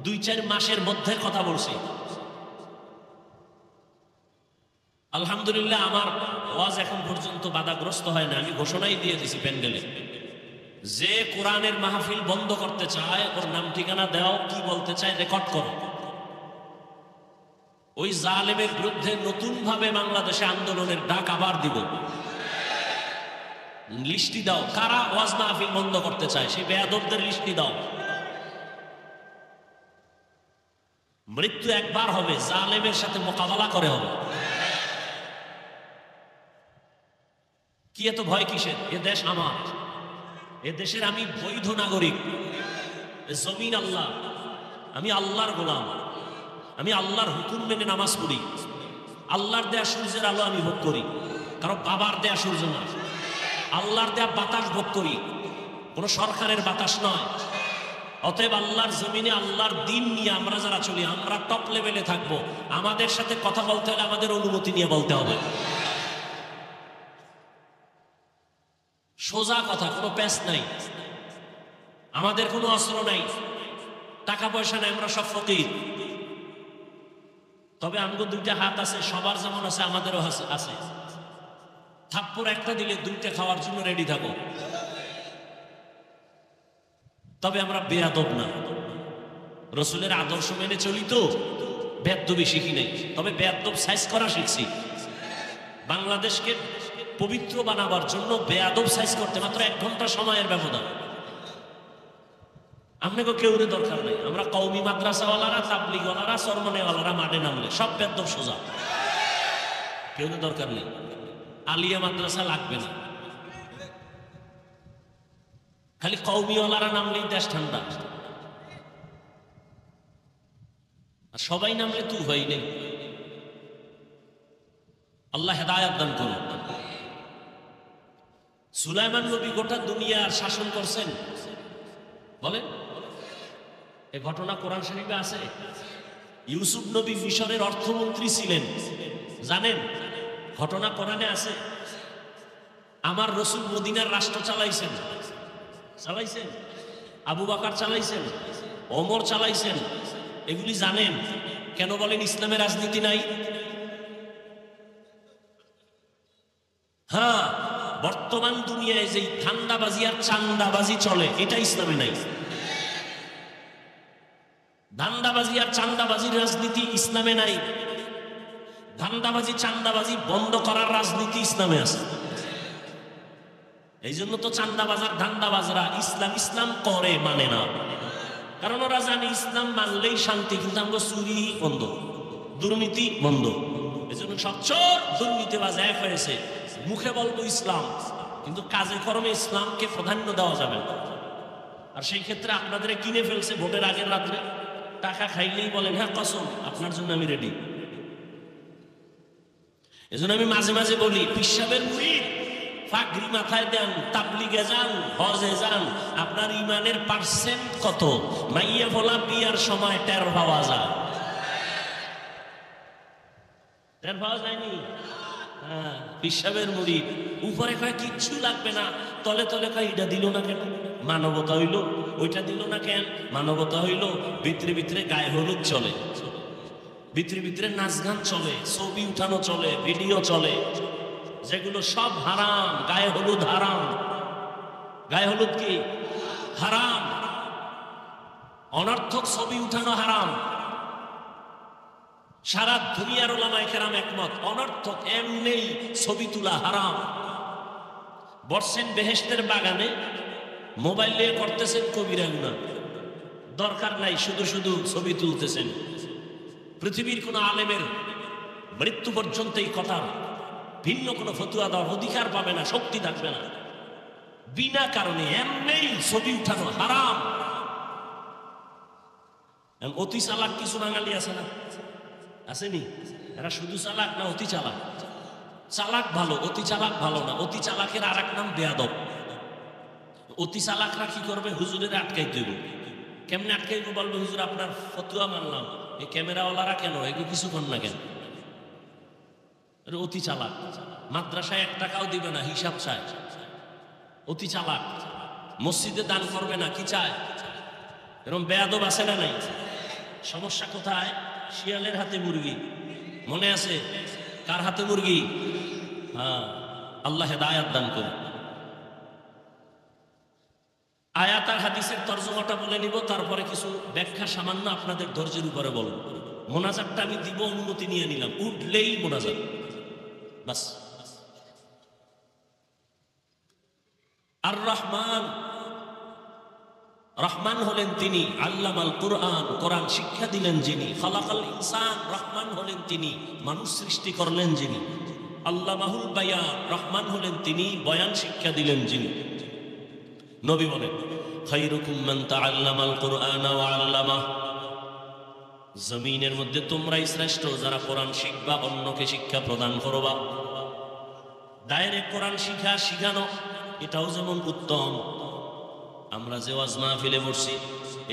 2-4 মাসের মধ্যে কথা বলছি। আলহামদুলিল্লাহ আমার ওয়াজ এখন পর্যন্ত বাধাগ্রস্ত হয় না। আমি ঘোষণাই দিয়ে দিছি প্যান্ডেলে, যে কোরআনের মাহফিল বন্ধ করতে চায় ওর নাম ঠিকানা দাও, কি বলতে চায় রেকর্ড করো। ওই জালেমের বিরুদ্ধে নতুন ভাবে বাংলাদেশে আন্দোলনের ডাক আবার দিব। লিস্টি দাও কারা ওয়াজ মাহফিল বন্ধ করতে চায়, সেই বেয়াদবদের লিস্টি দাও। মৃত্যু একবার হবে, জালেমের সাথে মোকাবেলা করে হবে। কি এত ভয় কিসের? এ দেশ আমার, এ দেশের আমি বৈধ নাগরিক। জমিন আল্লাহ, আমি আল্লাহর গোলাম, আমি আল্লাহর হুকুম মেনে নামাজ পড়ি। আল্লাহর দেয়া সূর্যের আলো আমি ভোগ করি, কারণ বাবার দেয়া সূর্য না। আল্লাহর দেয়া বাতাস ভোগ করি, কোনো সরকারের বাতাস নয়। অতএব আল্লাহর জমিনে আল্লাহর দিন নিয়ে আমরা যারা চলি, আমরা টপ লেভেলে থাকবো। আমাদের সাথে কথা বলতে হলে আমাদের অনুমতি নিয়ে বলতে হবে। সোজা কথা, কোনো প্যাচ নাই, আমাদের কোনো অস্ত্র নাই, টাকা পয়সা নাই, আমরা সব ফকির। তবে আমগো দুইটা হাত আছে, সবার যেমন আছে আমাদেরও আছে। থাপ্পড় একটা দিলে দুইটা খাওয়ার জন্য রেডি থাকো। তবে আমরা বেয়াদব না, রসুলের আদর্শ মেনে চলি, তো বেয়াদবি শিখি নাই। তবে বেয়াদব সাইজ করা শিখছি। বাংলাদেশকে পবিত্র বানাবার জন্য বেয়াদব সাইজ করতে মাত্র 1 ঘন্টা সময়ের ব্যবধান। আপনাকে কেউ দরকার নেই। আমরা কওমি মাদ্রাসাওয়ালারা, তাবলিগওয়ালারা, সরমনেওয়ালারা মাঠে নামলে সব বেয়াদব সোজা, কেউ দরকার নেই। আলিয়া মাদ্রাসা লাগবে না, খালি কওমিওয়ালারা নামলেই দেশ ঠান্ডা। আর সবাই নামলে তু হয় নেই। আল্লাহ হেদায়াত দান করুন। সুলাইমান নবী গোটা দুনিয়ার শাসন করছেন, বলেন এ ঘটনা কোরআন শরীফে আছে। ইউসুফ নবী মিশরের অর্থমন্ত্রী ছিলেন, জানেন? ঘটনা কোরআনে আছে। আমার রসুল মদিনার রাষ্ট্র চালাইছেন, আবু বকর চালাইছেন, ওমর চালাইছেন, এগুলি জানেন। কেন বলেন ইসলামের রাজনীতি নাই? হ্যাঁ, বর্তমান দুনিয়ায় যে ধান্দাবাজি আর চান্দাবাজি চলে, এটা ইসলামে নাই। ধান্দাবাজি আর চান্দাবাজির রাজনীতি ইসলামে নাই। ধান্দাবাজি চান্দাবাজি বন্ধ করার রাজনীতি ইসলামে আছে। এই জন্য তো চান্দাবাজার ধান্দাবাজরা ইসলাম করে মানে না, কারণ ওরা জানে ইসলাম মানলেই শান্তি। কিন্তু আমরা চুরি বন্ধ, দুর্নীতি বন্ধ। এই জন্য সচ্চর দুর্নীতিবাজ এক হয়েছে। মুখে বলবো ইসলাম, কিন্তু কাজে কর্মে ইসলামকে প্রাধান্য দেওয়া যাবে না। আর সেই ক্ষেত্রে আপনাদের কিনে ফেলছে ভোটের আগের রাত্রে, টাকা খাইলেই বলেন হ্যাঁ কসম আপনার জন্য আমি রেডি। এজন্য আমি মাঝে মাঝে বলি, পিসাবের মুরিদ পাগড়ি মাথায় দেন, তাবলিগে যান, হজে যান, আপনার ইমানের পার্সেন্ট কত? মাইয়া ফোলা বিয়ার সময় টের পাওয়া যায়, টের পাওয়া যায়নি? হ্যাঁ, পিসাবের মুরিদ উপরে কয় কিচ্ছু লাগবে না, তলে তলে কয় এটা দিল না কেন? মানবতা হইল। ওইটা দিল না কেন? মানবতা হইল। ভিতরে ভিতরে গায়ে হলুদ চলে, ভিতরে ভিতরে নাচ গান চলে, ছবি উঠানো চলে, ভিডিও চলে, যেগুলো সব হারাম। গায়ে হলুদ হারাম। গায়ে হলুদ কি হারাম? অনর্থক ছবি উঠানো হারাম। সারা দুনিয়ার ওলামায়ে কেরাম একমত, অনর্থক এমনি ছবি তোলা হারাম। বসছেন বেহেশতের বাগানে, মোবাইল নিয়ে করতেছেন কবিরা গুনাহ, দরকার নাই, শুধু শুধু ছবি তুলতেছেন। পৃথিবীর কোন আলেমের মৃত্যু পর্যন্ত এই কথা ভিন্ন কোনো ফতুয়া দেওয়ার অধিকার পাবে না, শক্তি থাকবে না। বিনা কারণে এমনি ছবি উঠানো হারাম। অতি চালাক কিছু বাঙালি আছে না? আসেনি? এরা শুধু চালাক না অতি চালাক? চালাক ভালো, অতি চালাক ভালো না। অতি চালাকের আর এক নাম বেয়াদব। অতি চালাকরা কি করবে? হুজুরের আটকাই দেব। কেমনে আটকাইব? বলবে হুজুর আপনার ফতুয়া মানলাম, এই ক্যামেরাওয়ালারা কেন এগুলো কিছু কর না কেন? অতি চালাক। মাদ্রাসায় 1 টাকাও দিবে না, হিসাব চায়। অতি চালাক। মসজিদে দান করবে না, কি চায়? এরকম বেয়াদব আছে না নাই? সমস্যা কোথায়? শিয়ালের হাতে মুরগি। মনে আছে কার হাতে মুরগি? হ্যাঁ, আল্লাহ হেদায়াত দান করুন। আয়াত আর হাদিসের তরজমাটা বলে নিব, তারপরে কিছু ব্যাখ্যা সামান্য আপনাদের ধৈর্যের উপরে বলব। মোনাজাতটা আমি দিব, অনুমতি নিয়ে নিলাম, উঠলেই মোনাজাত বাস। আর রহমান, রহমান হলেন তিনি, আল্লামাল কুরআন, কোরআন শিক্ষা দিলেন যিনি। খালাকাল ইনসান, রহমান হলেন তিনি, মানুষ সৃষ্টি করলেন যিনি। আল্লামাহুল বায়ান, রহমান হলেন তিনি, বয়ান শিক্ষা দিলেন যিনি। নবী বলেন খায়রুকুম মান তাআল্লামাল কুরআন ওয়া আল্লামা, জমিনের মধ্যে তোমরাই শ্রেষ্ঠ যারা কোরআন শিখবা, অন্যকে শিক্ষা প্রদান করবা। ডাইরেক্ট কোরআন শিখানো এটাও যেমন উত্তম। আমরা যে ওয়াজ মাহফিলে বসছি,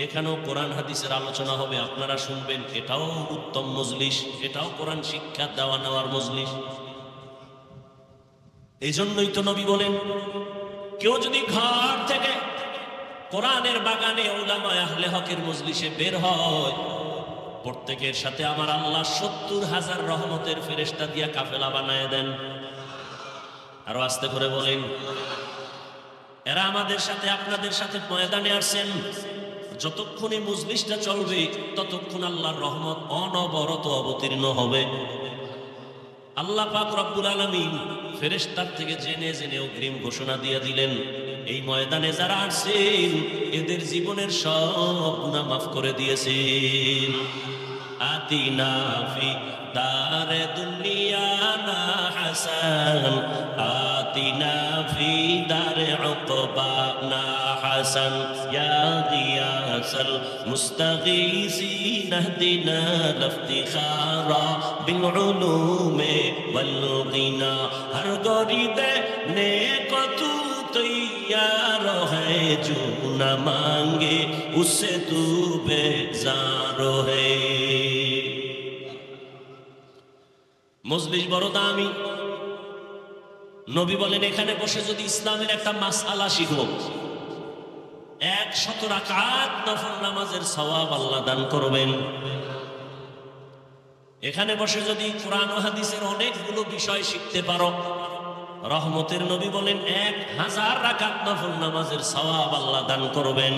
এখানেও কোরআন হাদিসের আলোচনা হবে, আপনারা শুনবেন, এটাও উত্তম মজলিস, এটাও কোরআন শিক্ষা দেওয়া নেওয়ার মজলিস। এই জন্যই তো নবী বলেন কেউ যদি ঘর থেকে কোরআনের বাগানে উলামায়ে আহলে হকের মজলিসে বের হয়, প্রত্যেকের সাথে আমার আল্লাহ ৭০,০০০ রহমতের ফেরেশতা দিয়া কাফেলা বানায় দেন। আরো আস্তে করে বলেন, এরা আমাদের সাথে আপনাদের সাথে ময়দানে আসছেন, যতক্ষণ এই মজলিসটা চলবে ততক্ষণ আল্লাহর রহমত অনবরত অবতীর্ণ হবে। আল্লাহ পাক রব্বুল আলামিন ফেরেশতার থেকে জেনে জেনে অগ্রিম ঘোষণা দিয়ে দিলেন, এই ময়দানে যারা আসছেন এদের জীবনের সব গুনাহ মাফ করে দিয়েছেন। আতিনা ফি দারে দুনিয়ানা হাসান, আতিনা ফি দারে উকবানা হাসান, ইয়া গিয়াসাল মুস্তাগীসিন ইহদিনা লিফতিখারা বিল উলুমি ওয়াল গিনা। হর গরিবে নেক তু तैयार है, जो न मांगे उससे तू बेजार है। মজলিস বড় দামি। নবী বলেন এখানে বসে যদি ইসলামের একটা মাসআলা শিখব, ১০০ রাকাত নফল নামাজের সওয়াব আল্লাহ দান করবেন। এখানে বসে যদি কোরআন ও হাদিসের অনেকগুলো বিষয় শিখতে পারো, রহমতের নবী বলেন ১০০০ রাকাত নফল নামাজের সওয়াব আল্লাহ দান করবেন।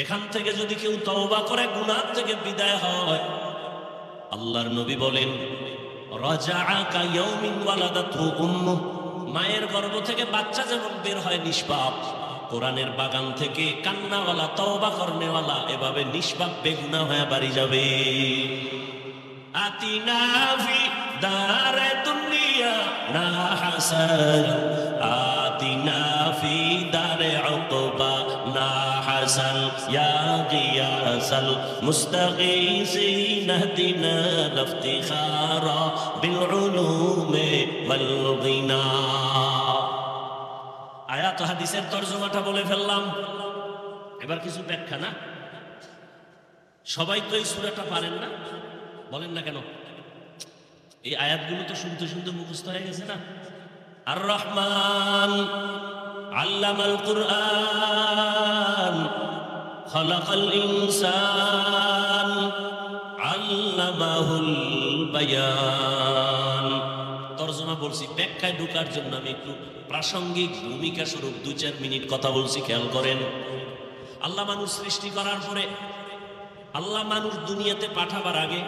এখান থেকে যদি কেউ তওবা করে গুনাহ থেকে বিদায় হয়, আল্লাহর নবী বলেন রাজাআ কায়াউমিন ওয়ালাদাতহু উম্মু, মায়ের গর্ভ থেকে বাচ্চা যেমন বের হয় নিষ্পাপ, কোরআনের বাগান থেকে কান্নাওয়ালা তওবা করনেওয়ালা এভাবে নিষ্পাপ বেগুনাহ হয়ে বাড়ি যাবে। আতিনা ফি দারে দুনিয়ানা হাসান, আতিনা ফি দারে উকবানা হাসান, ইয়া গিয়াসাল মুস্তাগীসিন ইহদিনা লিফতিখারা বিল উলুমি ওয়াল গিনা। আয়াত হাদিসের তরজমাটা বলে ফেললাম, এবার কিছু ব্যাখ্যা। না সবাই তো এই সূরাটা পারেন না, বলেন না কেন? এই আয়াতগুলো তো শুনতে শুনতে মুখস্থ হয়ে গেছে না। আর রহমান আল্লামাল কুরআন, খালাকাল ইনসান, আল্লামাহুল বায়ান। তরজমা বলছি, ব্যাখ্যায় ঢোকার জন্য আমি একটু প্রাসঙ্গিক ভূমিকা স্বরূপ ২-৪ মিনিট কথা বলছি, খেয়াল করেন। আল্লাহ মানুষ সৃষ্টি করার পরে, আল্লাহ মানুষ দুনিয়াতে পাঠাবার আগে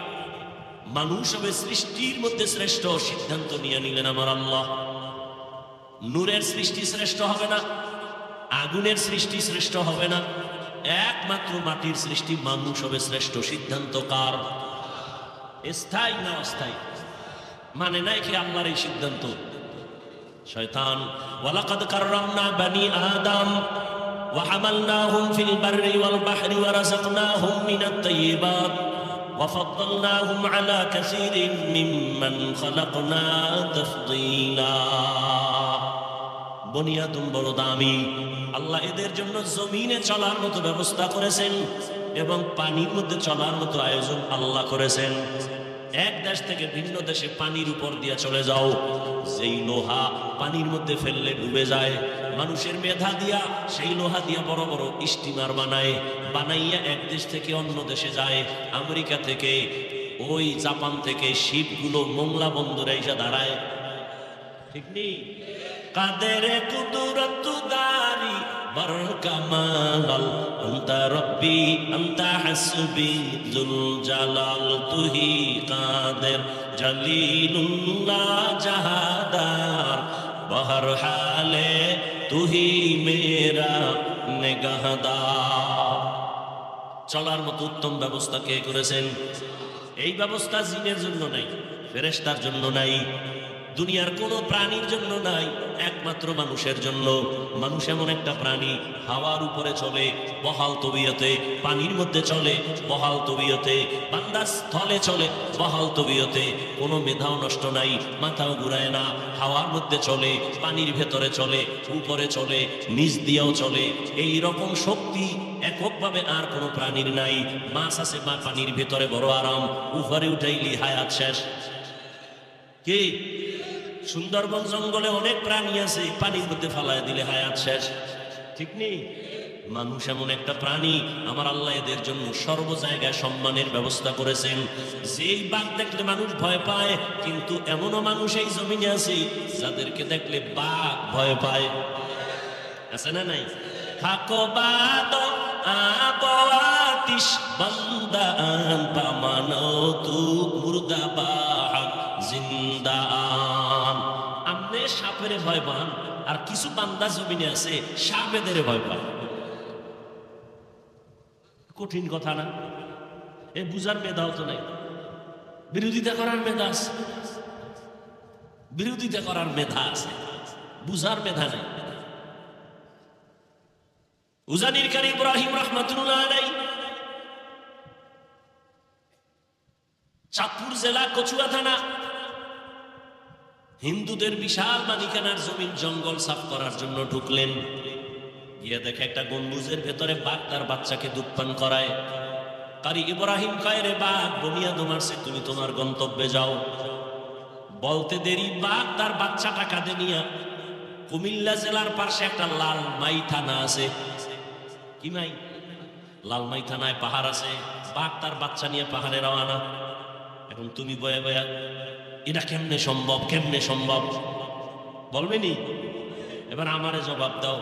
মানুষ হবে সৃষ্টির মধ্যে শ্রেষ্ঠ সিদ্ধান্ত নিয়ে নিলেন আমার আল্লাহ। নূরের সৃষ্টি শ্রেষ্ঠ হবে না, আগুনের সৃষ্টি শ্রেষ্ঠ হবে না, একমাত্র মাটির সৃষ্টি মানুষ হবে শ্রেষ্ঠ। সিদ্ধান্ত কার? স্থায়ী না অস্থায়ী? মানে নাই কি আল্লাহর এই সিদ্ধান্ত? শয়তান ওয়ালাকাদ কাররামনা বানি আদম ওয়া হামালনাহুম ফিল বাররি ওয়াল বাহরি ওয়া রাযাকনাহুম মিনাত তাইয়্যিবাত ওয়া ফাদ্দালনাহুম আলা কাসীরিন মিম্মান খালাকনা তাফদীলা। বনি আদম বড় দামি, আল্লাহ এদের জন্য জমিনে চলার মতো ব্যবস্থা করেছেন এবং পানির মধ্যে চলার মতো আয়োজন আল্লাহ করেছেন। এক দেশ থেকে ভিন্ন দেশে পানির উপর দিয়ে চলে যাও, যেই লোহা পানির মধ্যে ফেললে ডুবে যায়, মানুষের মেধা দিয়া সেই লোহা দিয়া বড় বড় স্টিমার বানায়, বানাইয়া এক দেশ থেকে অন্য দেশে যায়। আমেরিকা থেকে ওই জাপান থেকে শিপগুলো মোংলা বন্দরে এসে দাঁড়ায়, ঠিক নেই? কাদের কুদরত দারি বর কামাল আনতা রব্বি আনতা হাসবি জুল জালাল তুহি কাদের জলিলুল্লাহ জাহাদার বহর হালে তুহি মেরা নেগাহদার। চলার মতো উত্তম ব্যবস্থা কে করেছেন? এই ব্যবস্থা জিনের জন্য নাই, ফেরেশতার জন্য নাই, দুনিয়ার কোনো প্রাণীর জন্য নাই, একমাত্র মানুষের জন্য। মানুষ এমন একটা প্রাণী, হাওয়ার উপরে চলে বহাল তবিয়তে, পানির মধ্যে চলে বহাল তবিয়তে, বান্দা স্থলে চলে বহাল তবিয়তে, কোনো মেধাও নষ্ট নাই, মাথাও ঘুরায় না, হাওয়ার মধ্যে চলে, পানির ভেতরে চলে, উপরে চলে, নিচ দিয়েও চলে। এই রকম শক্তি এককভাবে আর কোনো প্রাণীর নাই। মাছ আছে বা পানির ভেতরে বড় আরাম, উপরে উঠাইলি হায়াত শেষ। কি সুন্দরবন জঙ্গলে অনেক প্রাণী আছে, পানির মধ্যে ফালায় দিলে হায়াত শেষ, ঠিক নেই? মানুষ এমন একটা প্রাণী, আমার আল্লাহ এদের জন্য সর্ব জায়গায় সম্মানের ব্যবস্থা করেছেন। যেই বাঘ দেখলে মানুষ ভয় পায়, কিন্তু এমনও মানুষ এই জমিনে আছে যাদেরকে দেখলে বাঘ ভয় পায়, আছে না নাই? থাকো বাদ আবাতিশ বান্দান পামানো তু মুর্দাবাহ জিন্দান। আমনে সাপেরে ভয় পান, আর কিছু বান্দা জমিনে আছে সাপেদের ভয় পায়। কঠিন কথা না? এই বুঝার মেধাও তো নাই, বিরোধিতা করার মেধা আছে, বিরোধিতা করার মেধা আছে, বুঝার মেধা নাই। উজানির কারি ইব্রাহিম রহমাতুল্লাহ আলাইহি চাঁদপুর জেলা কচুয়া থানা, হিন্দুদের বিশাল মালিকানার জমিন জঙ্গল সাফ করার জন্য ঢুকলেন। গিয়ে দেখে একটা গম্বুজের ভেতরে বাঘ তার বাচ্চাকে দুধ পান করায়। কারি ইব্রাহিম কয়, রে বাঘ, বনিয়া মারছে, তুমি তোমার গন্তব্যে যাও। বলতে দেরি, বাঘ তার বাচ্চাটা কাঁধে নিয়া কুমিল্লা জেলার পাশে একটা লালমাই থানা আছে। কি মাই? লালমাই থানায় পাহাড় আছে। বাঘ তার বাচ্চা নিয়ে পাহাড়ে রওনা। এখন তুমি বয়া বয়া এটা কেমনে সম্ভব, কেমনে সম্ভব বলবেনি? এবার আমারে জবাব দাও।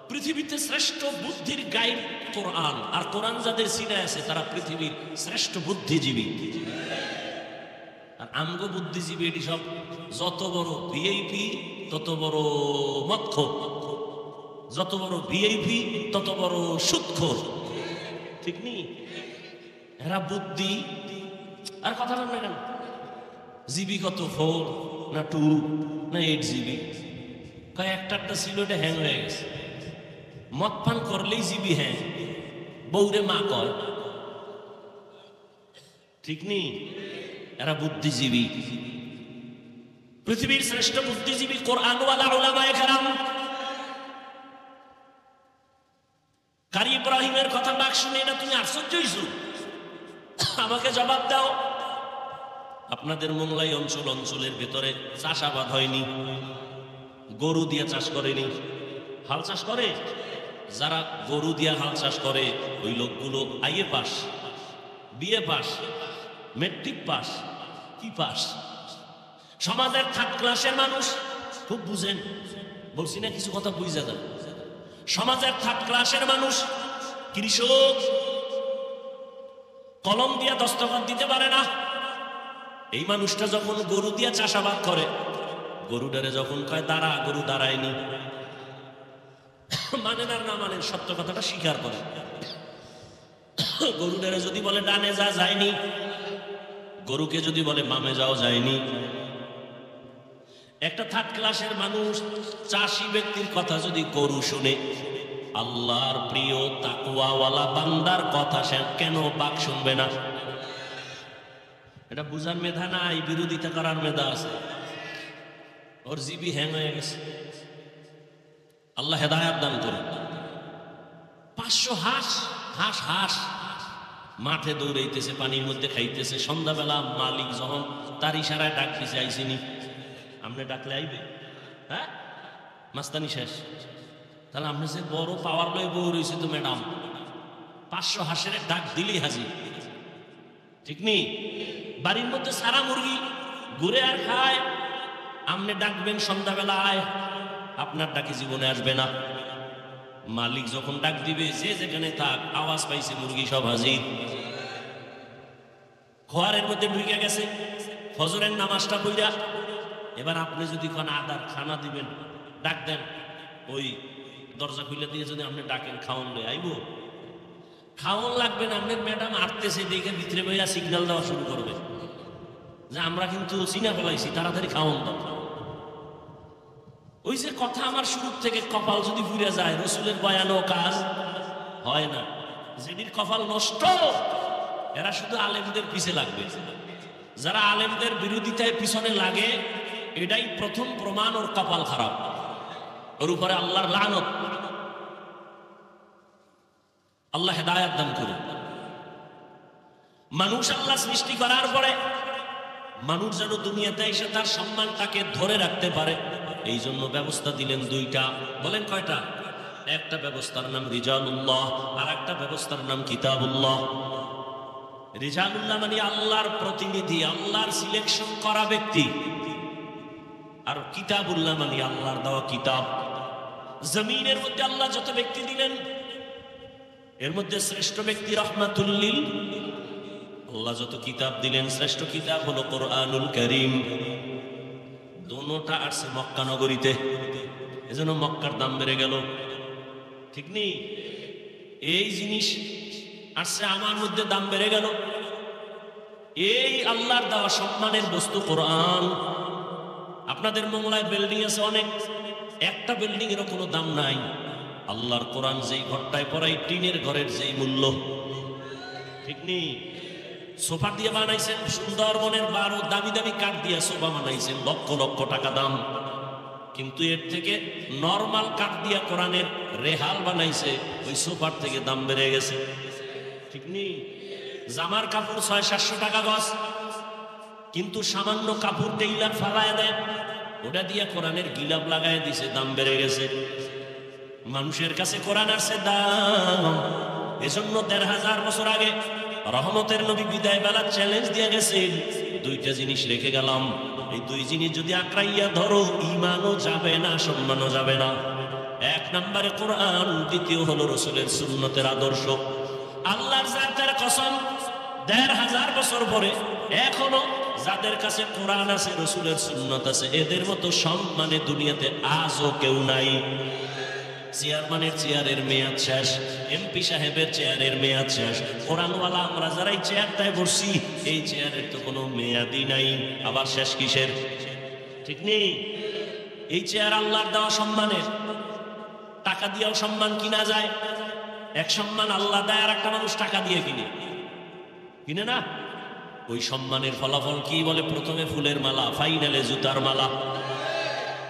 পৃথিবীতে শ্রেষ্ঠ বুদ্ধির গাইড কোরআন, আর কোরআন যাদের সিনায় আছে তারা পৃথিবীর শ্রেষ্ঠ বুদ্ধিজীবী। আর আমগো বুদ্ধিজীবী এটি সব যত বড় ভিআইপি তত বড় মদখোর, যত বড় ভিআইপি তত বড় সুদখোর, ঠিক নেই? এরা বুদ্ধি আর কথা বল না কেন? জিবি কত, 4 না 2 না 8 জিবি? কয় একটা ছিল, এটা হ্যাং হয়ে গেছে। মদ পান করলেই জিবি হ্যাং, বউরে মা কয়, ঠিক নেই? এরা বুদ্ধিজীবী। পৃথিবীর শ্রেষ্ঠ বুদ্ধিজীবী কোরআনওয়ালা উলামায়ে কেরাম। কারি ইব্রাহিমের কথা বাক শুনে না তুমি আশ্চর্য হইছো? আমাকে জবাব দাও। আপনাদের মোংলাই অঞ্চলের ভেতরে চাষাবাদ হয়নি? গরু দিয়ে চাষ করেনি? হাল চাষ করে? যারা গরু দিয়ে হাল চাষ করে ওই লোকগুলো IA pass, BA pass, matric pass, কি পাস? সমাজের থার্ড ক্লাসের মানুষ, খুব বুঝেন, বলছি না কিছু কথা বুঝা যায়। সমাজের থার্ড ক্লাসের মানুষ কৃষক, কলম দিয়া দস্তখত দিতে পারে না। এই মানুষটা যখন গরু দিয়া চাষাবাদ করে, গরুটারে যখন কয় দাঁড়া, গরু দাঁড়ায়নি, মানেন আর না মানেন, সত্য কথাটা স্বীকার করে। গরুটারে যদি বলে ডানে যা, যায়নি। গরুকে যদি বলে বামে যাও, যায়নি। একটা থার্ড ক্লাসের মানুষ, চাষি ব্যক্তির কথা যদি গরু শুনে, আল্লাহর প্রিয় তাকওয়াওয়ালা বান্দার কথা সে কেন বাক শুনবে না? এটা বুঝার মেধা নাই, বিরোধিতা করার মেধা আছে। ওর জিবি হ্যাং হয়ে গেছে। আল্লাহ হেদায়াত দান করে। 500 হাঁস হাঁস হাঁস মাঠে দৌড়াইতেছে, পানির মধ্যে খাইতেছে। সন্ধ্যাবেলা মালিক যখন তার ইশারায় ডাক দিছে, আইসিনি। আপনি ডাকলে আইবে? হ্যাঁ, মাস্তানি শেষ। তাহলে আপনি যে বড় পাওয়ার লয়ে বউ রয়েছে তো ম্যাডাম, 500 হাঁসের ডাক দিলেই হাজির, ঠিক নেই? বাড়ির মধ্যে সারা মুরগি ঘুরে আর খায়, আপনি ডাকবেন সন্ধ্যাবেলায়, আপনার ডাকে জীবনে আসবে না। মালিক যখন ডাক দিবে, যে যেখানে থাক, আওয়াজ পাইছে মুরগি সব হাজির। খোয়ারের মধ্যে ঢুকে গেছে, ফজরের নামাজটা পড়া, এবার আপনি যদি কোনো আদার খানা দিবেন, ডাক দেন, ওই দরজা খুলে দিয়ে যদি আপনি ডাকেন খাওয়ান লই আইব, খাওয়ান লাগবে না। আপনার ম্যাডাম আটতেছে দেখে ভিতরে বইয়া সিগন্যাল দেওয়া শুরু করবে যে আমরা কিন্তু চিনা ফেলাইছি, তাড়াতাড়ি খাওয়ান দাও। ওই যে কথা আমার শুরু থেকে, কপাল যদি ঘুরে যায়, রসুলের বয়ানো কাজ হয় না। যেদিন কপাল নষ্ট, এরা শুধু আলেমদের পিছে লাগবে। যারা আলেমদের বিরোধিতায় পিছনে লাগে, এটাই প্রথম প্রমাণ ওর কপাল খারাপ, ওর উপরে আল্লাহর লানত। আল্লাহ হেদায়াত দান করুন। মানুষ আল্লাহ সৃষ্টি করার পরে মানুষ যেন দুনিয়াতে এসে তার সম্মানটাকে ধরে রাখতে পারে, এই জন্য ব্যবস্থা দিলেন দুইটা। বলেন কয়টা? একটা ব্যবস্থার নাম রিজালুল্লাহ, আর একটা ব্যবস্থার নাম কিতাবুল্লাহ। রিজালুল্লাহ মানে আল্লাহর প্রতিনিধি, আল্লাহর সিলেকশন করা ব্যক্তি, আর কিতাবুল্লাহ মানে আল্লাহর দেওয়া কিতাব। জমিনের মধ্যে আল্লাহ যত ব্যক্তি দিলেন, এর মধ্যে শ্রেষ্ঠ ব্যক্তি রহমাতুল্লিল। আল্লাহ যত কিতাব দিলেন, শ্রেষ্ঠ কিতাব হলো কোরআনুল কারীম। দোনোটা আসছে মক্কা নগরীতে, এজন্য মক্কার দাম বেড়ে গেল। ঠিক নেই? এই জিনিস আসছে আমার মধ্যে, দাম বেড়ে গেল। এই আল্লাহর দেওয়া সম্মানের বস্তু কোরআন। আপনাদের মোংলায় বিল্ডিং আছে অনেক, একটা বিল্ডিং এরও কোনো দাম নাই। আল্লাহর কোরআন যেই ঘরটায় পড়াই, টিনের ঘরের যেই মূল্য, ঠিক নেই? সোফা দিয়ে বানাইছেন সুন্দরবনের 12 দামি দামি কাঠ দিয়ে সোফা বানাইছেন, লক্ষ লক্ষ টাকা দাম। কিন্তু এর থেকে নরমাল কাঠ দিয়ে কোরআনের রেহাল বানাইছে, ওই সোফার থেকে দাম বেড়ে গেছে। ঠিক নেই? জামার কাপড় 600-700 টাকা গজ, কিন্তু সামান্য কাপড় টেইলার ফালায় দেয়, ওটা দিয়ে কোরআনের গিলাপ লাগায় দিছে, দাম বেড়ে গেছে। মানুষের কাছে কোরআন আসছে দাম। এজন্য 1500 বছর আগে রহমতের নবী বিদায় বেলা চ্যালেঞ্জ দিয়ে গেছেন, দুইটা জিনিস রেখে গেলাম, এই দুই জিনিস যদি আঁকড়াইয়া ধরো, ঈমানও যাবে না, সম্মানও যাবে না। এক নম্বরে কোরআন, দ্বিতীয় হলো রাসূলের সুন্নতের আদর্শ। আল্লাহর জাতের কসম, 1500 বছর পরে এখনো যাদের কাছে কোরআন আছে, রাসূলের সুন্নত আছে, এদের মতো সম্মানে দুনিয়াতে আজও কেউ নাই। চেয়ারম্যানের চেয়ারের মেয়াদ শেষ, এমপি সাহেবের চেয়ারের মেয়াদ শেষ, কোরআনওয়ালা আমরা যারা এই চেয়ারটায় বসছি, এই চেয়ারের তো কোনো মেয়াদই নাই, আবার শেষ কিসের? ঠিক নেই? এই চেয়ার আল্লাহর দেওয়া সম্মানের, টাকা দিয়েও সম্মান কিনা যায়। এক সম্মান আল্লাহ দেয়, আর একটা মানুষ টাকা দিয়ে কিনে না। ওই সম্মানের ফলাফল কি বলে? প্রথমে ফুলের মালা, ফাইনালে জুতার মালা।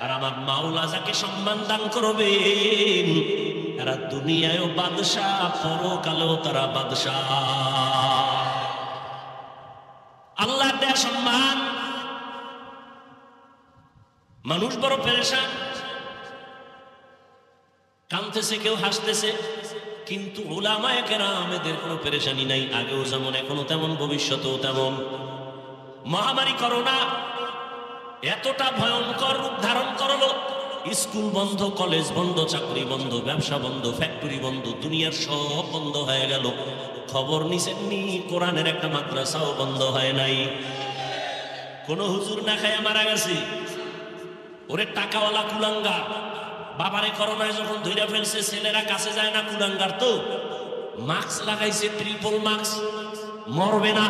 আর আমার মাওলা যাকে সম্মান দান করবেন, এরা দুনিয়ায়ও বাদশাহ, পরকালেও তারা বাদশাহ। আল্লাহর দেয়া সম্মান। মানুষ বড় পেরেশান, কাঁদতেছে, কেউ হাসতেছে, কিন্তু উলামায়ে কেরাম এদের কোনো পেরেশানি নাই। আগেও যেমন, এখনো তেমন, ভবিষ্যতেও তেমন। মহামারী করোনা এতটা ভয়ঙ্কর রূপ ধারণ করলো, স্কুল বন্ধ, কলেজ বন্ধ, চাকরি বন্ধ, ব্যবসা বন্ধ, ফ্যাক্টরি বন্ধ, দুনিয়ার সব বন্ধ হয়ে গেল। খবর নিছেননি, কোরআনের একটা মাদ্রাসাও বন্ধ হয় নাই। কোন হুজুর না খায় মারা গেছে। ওরে টাকাওয়ালা কুলাঙ্গার, বাবারে করোনায় যখন ধইরা ফেলছে, ছেলেরা কাছে যায় না, কুলাঙ্গার তো মাস্ক লাগাইছে, ট্রিপল মাস্ক, মরবে না,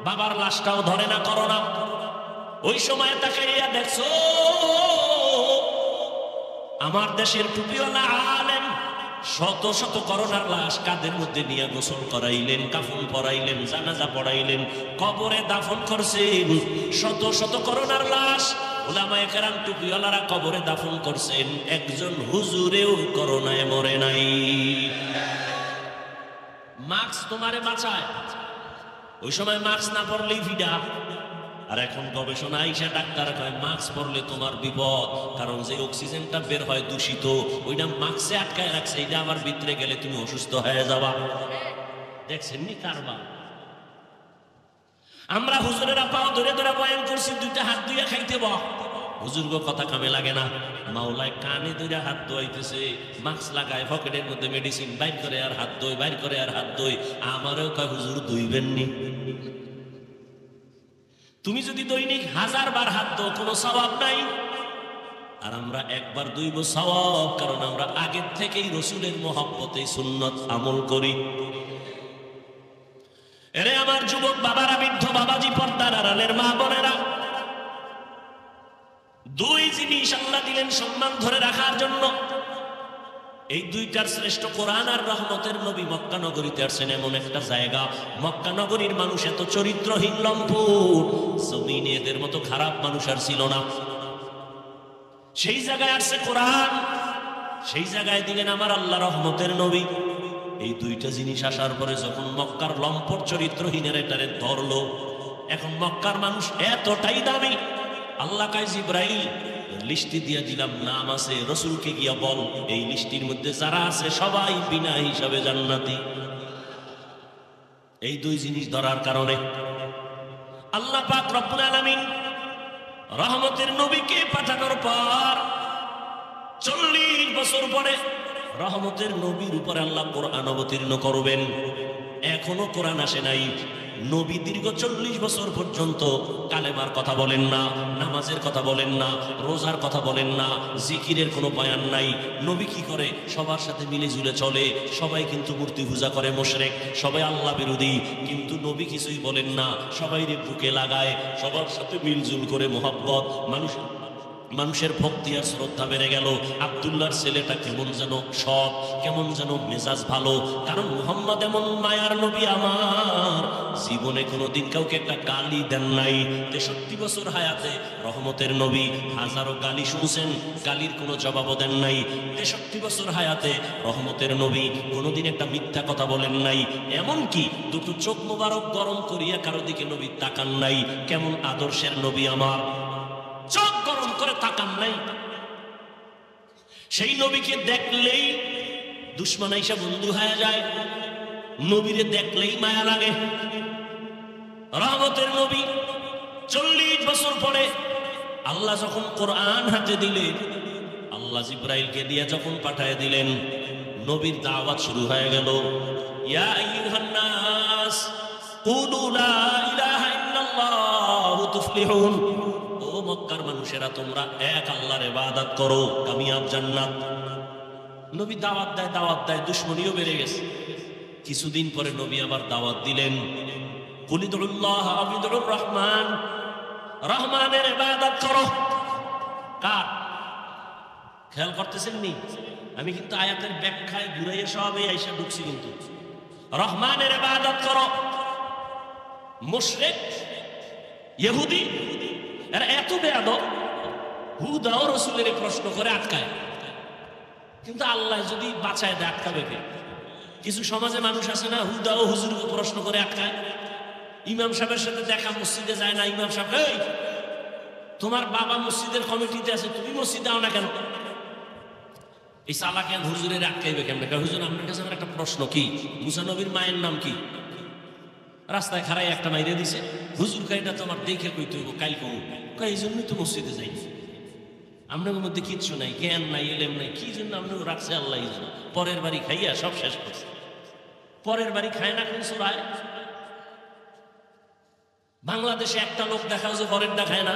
বাবার লাশটাও ধরে না করোনা। ওই সময় তাকাইয়া দেখছো, আমার দেশের টুপিওয়ালা আলেম শত শত করোনার লাশ কাদের মধ্যে নিয়ে গোসল করাইলেন, কাফন পরাইলেন, জানাজা পড়াইলেন, কবরে দাফন করছেন। শত শত করোনার লাশ উলামায়ে কেরাম টুপিওয়ালারা কবরে দাফন করছেন, একজন হুজুরেও করোনায় মরে নাই। মাস্ক তোমারে বাঁচায়, ওই সময় মাস্ক না পরলেই ভিডা। আর এখন গবেষণা আইসা ডাক্তার কয় মাস্ক পরলে তোমার বিপদ, কারণ যে অক্সিজেনটা বের হয় দূষিত, ওইটা মাস্কে আটকায় রাখছে, এটা আবার ভিতরে গেলে তুমি অসুস্থ হয়ে যাবা। দেখছেন নি কারবার? আমরা হুজুরেরা পাও ধরে ধরে বয়ান করছি, দুইটা হাত ধুইয়া খাইতে বল। হুজুর গো কথা কামে লাগে না। মাওলায় কানে ধরে হাত ধোয়াইতেছে, মাস্ক লাগায়, পকেটের মধ্যে মেডিসিন বাইর করে আর হাত ধোয়, বাইর করে আর হাত ধোয়। আমারও কয় হুজুর ধুইবেননি। তুমি যদি দৈনিক 1000 বার হাত ধো কোনো সওয়াব নাই, আর আমরা একবার ধুইব সওয়াব, কারণ আমরা আগের থেকেই রসুলের মহব্বতে সুন্নত আমল করি। এরে আমার যুবক বাবারা, বৃদ্ধ বাবাজি, পর্দার আড়ালের মা বোনেরা, দুই জিনিস আল্লাহ দিলেন সম্মান ধরে রাখার জন্য। এই দুইটার শ্রেষ্ঠ কোরআন আর রহমতের নবী মক্কা নগরীতে আসছেন এমন একটা জায়গা, মক্কা নগরীর মানুষ এত চরিত্রহীন লম্পট, জমিনে এদের মতো খারাপ মানুষ আর ছিল না। সেই জায়গায় আসছে কোরআন, সেই জায়গায় দিলেন আমার আল্লাহ রহমতের নবী। এই দুইটা জিনিস আসার পরে যখন মক্কার লম্পট চরিত্রহীনের এটারে ধরলো, এখন মক্কার মানুষ এতটাই দামি, আল্লাহ কায় জিবরাইল লিস্টি দিয়ে দিলাম, নাম আছে, রসুলকে গিয়া বল এই লিস্টির মধ্যে যারা আছে সবাই বিনা হিসাবে জান্নাতি। এই দুই জিনিস ধরার কারণে আল্লাহ পাক রব্বুল আলামিন রহমতের নবীকে পাঠানোর পর 40 বছর পরে রহমতের নবীর উপরে আল্লাহ কোরআন অবতীর্ণ করবেন। এখনো কোরআন আসে নাই। নবী দীর্ঘ 40 বছর পর্যন্ত কালেমার কথা বলেন না, নামাজের কথা বলেন না, রোজার কথা বলেন না, জিকিরের কোনো বয়ান নাই। নবী কি করে? সবার সাথে মিলে ঝুলে চলে। সবাই কিন্তু মূর্তি পূজা করে, মুশরিক, সবাই আল্লাহ বিরোধী, কিন্তু নবী কিছুই বলেন না, সবাইরে বুকে লাগায়, সবার সাথে মিলজুল করে মহব্বত। মানুষের ভক্তি আর শ্রদ্ধা বেড়ে গেল। আব্দুল্লাহর ছেলেটা কেমন যেন সৎ, কেমন যেন মেজাজ ভালো, কারণ মুহাম্মদ এমন মায়ার নবী আমার, জীবনে কোনোদিন কাউকে একটা গালি দেন নাই। 63 বছর হায়াতে রহমতের নবী হাজারো গালি শুনছেন, গালির কোনো জবাবও দেন নাই। 63 বছর হায়াতে রহমতের নবী কোনোদিন একটা মিথ্যা কথা বলেন নাই। এমনকি দুটো চোখ মোবারক গরম করিয়া কারো দিকে নবী তাকান নাই। কেমন আদর্শের নবী আমার, চোখ গরম করে তাকান নাই। সেই নবীকে দেখলেই দুশ্মন আইসা বন্ধু হয়ে যায়, নবীরে দেখলেই মায়া লাগে। রহমতের নবী 40 বছর পরে আল্লাহ যখন কোরআন হাতে দিলেন, আল্লাহ জিবরাইলকে দিয়ে যখন পাঠায় দিলেন, নবীর দাওয়াত শুরু হয়ে গেল। ইয়া আইয়ুহান নাস কুলু লা ইলাহা ইল্লাল্লাহু তুফলিহুন। ও মক্কার মানুষেরা, তোমরা এক আল্লাহর ইবাদত করো, কামিয়াব জান্নাত। নবী দাওয়াত দেয়, দুশমনীও বেড়ে গেছে। কিছুদিন পরে নবী আবার দাওয়াত দিলেন, কুল উদুল্লাহ আও উদুর রহমান, রহমানের ইবাদত করো। কার? খেয়াল করতেছেন নি? আমি কিন্তু আয়াতের ব্যাখ্যায় ঘুরাইয়া সবে আইসা ঢুকছি, কিন্তু রহমানের ইবাদত করো। মুশরিক ইহুদি এরা এত বেয়াদব, হুদা ও রসুলের প্রশ্ন করে আটকায়, কিন্তু আল্লাহ যদি বাঁচায় দেয় আটকাবে কে? কিছু সমাজে মানুষ আছে না, হুদা ও হুজুরকে প্রশ্ন করে আটকায়। ইমাম সাহেবের সাথে দেখা, মসজিদে যায় না, ইমাম সাহেব, এই তোমার বাবা মসজিদের কমিটিতে আছে, তুমি মসজিদে আও না কেন? এই চালাকে হুজুরের আটকাইবে কেন? হুজুর আপনার কাছে আমার একটা প্রশ্ন, কি মুসা নবীর মায়ের নাম কি? রাস্তায় খারাই একটা মাইরে দিছে, হুজুর কাইটা তো আমার দেখে কইতে হইব, কাইল কমু, এই জন্যই তো মসজিদে যাই। আপনার মধ্যে কিচ্ছু নাই, জ্ঞান নাই, এলেম নাই, কি জন্য আপনি রাখছে আল্লাহ। পরের বাড়ি খাইয়া সব শেষ করছে। পরের বাড়ি খায় না কোন সুরায়? বাংলাদেশে একটা লোক দেখাও যে পরেরটা খায় না।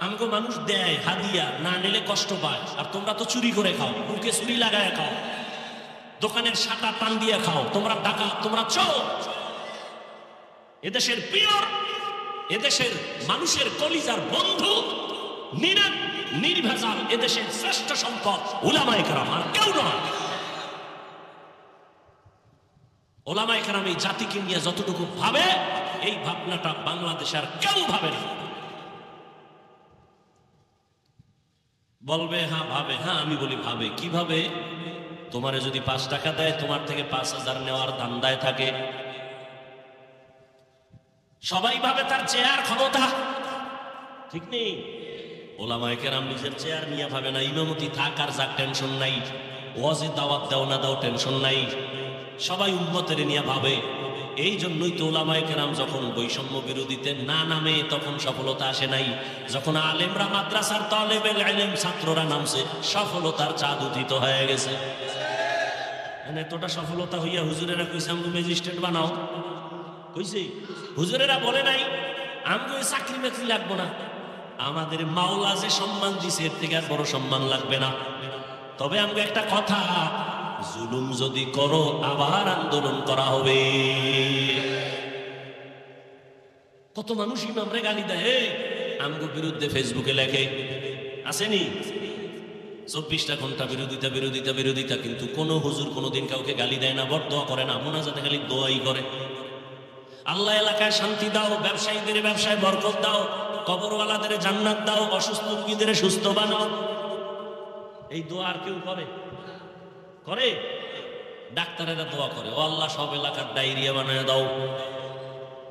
আমাকে মানুষ দেয় হাদিয়া, না নিলে কষ্ট পায়। আর তোমরা তো চুরি করে খাও, বুকে চুরি লাগায় খাও, দোকানের শাটা টান দিয়ে খাও। তোমরা টাকা, তোমরা চোর। এদেশের পিওর, এদেশের মানুষের কলিজার বন্ধু, নির্ভেজাল এদেশের শ্রেষ্ঠ সম্পদ উলামায়ে কেরাম, আর কেউ নয়। উলামায়ে কেরাম এই জাতিকে নিয়ে যতটুকু ভাবে, এই ভাবনাটা বাংলাদেশে আর কেউ ভাবে না। বলবে হ্যাঁ ভাবে, হ্যাঁ আমি বলি ভাবে। কিভাবে? তোমারে যদি 5 টাকা দেয়, তোমার থেকে 5000 নেওয়ার ধান্দায় থাকে। সবাই ভাবে তার চেয়ার ক্ষমতা, ঠিক নেই। ওলামায়ে কেরাম নিজের চেয়ার নিয়ে ভাবে না। ইমামতি থাক আর যাক, টেনশন নাই। ওয়াজে দাওয়াত দাও না দাও, টেনশন নাই। সবাই উম্মতের নিয়ে ভাবে। এই জন্যই তো ওলামায়ে কেরাম যখন বৈষম্য বিরোধীতে না নামে তখন সফলতা আসে নাই। যখন আলেমরা মাদ্রাসার তালেবেল ইলম ছাত্ররা নামছে, সফলতার চাঁদ উদিত হয়ে গেছে। এতটা সফলতা হইয়া হুজুরেরা কইছে আমগো ম্যাজিস্ট্রেট বানাও, কইছে হুজুরেরা বলে নাই আমগো চাকরি বাকরি লাগবো না, আমাদের মাওলা যে সম্মান দিছে এর থেকে আর বড় সম্মান লাগবে না। তবে আমগো একটা কথা, জুলুম যদি করো আবার আন্দোলন করা হবে। কত মানুষ ইমামরে গালি দেয়, আমগো বিরুদ্ধে ফেসবুকে লেখে, আসেনি 24টা ঘন্টা বিরোধিতা বিরোধিতা বিরোধিতা, কিন্তু কোন হুজুর কোনোদিন কাউকে গালি দেয় না, বরদোয়া করে না, মোনাজাতে খালি দোয়াই করে। আল্লাহ এলাকায় শান্তি দাও, ব্যবসায়ীদের ব্যবসায় বরকত দাও, কবরওয়ালাদের জান্নাত দাও, অসুস্থ রোগীদের সুস্থ বানাও, এই দোয়া আর কেউ করে? করে? ডাক্তারেরা দোয়া করে, ও আল্লাহ সব এলাকার ডায়রিয়া বানায় দাও,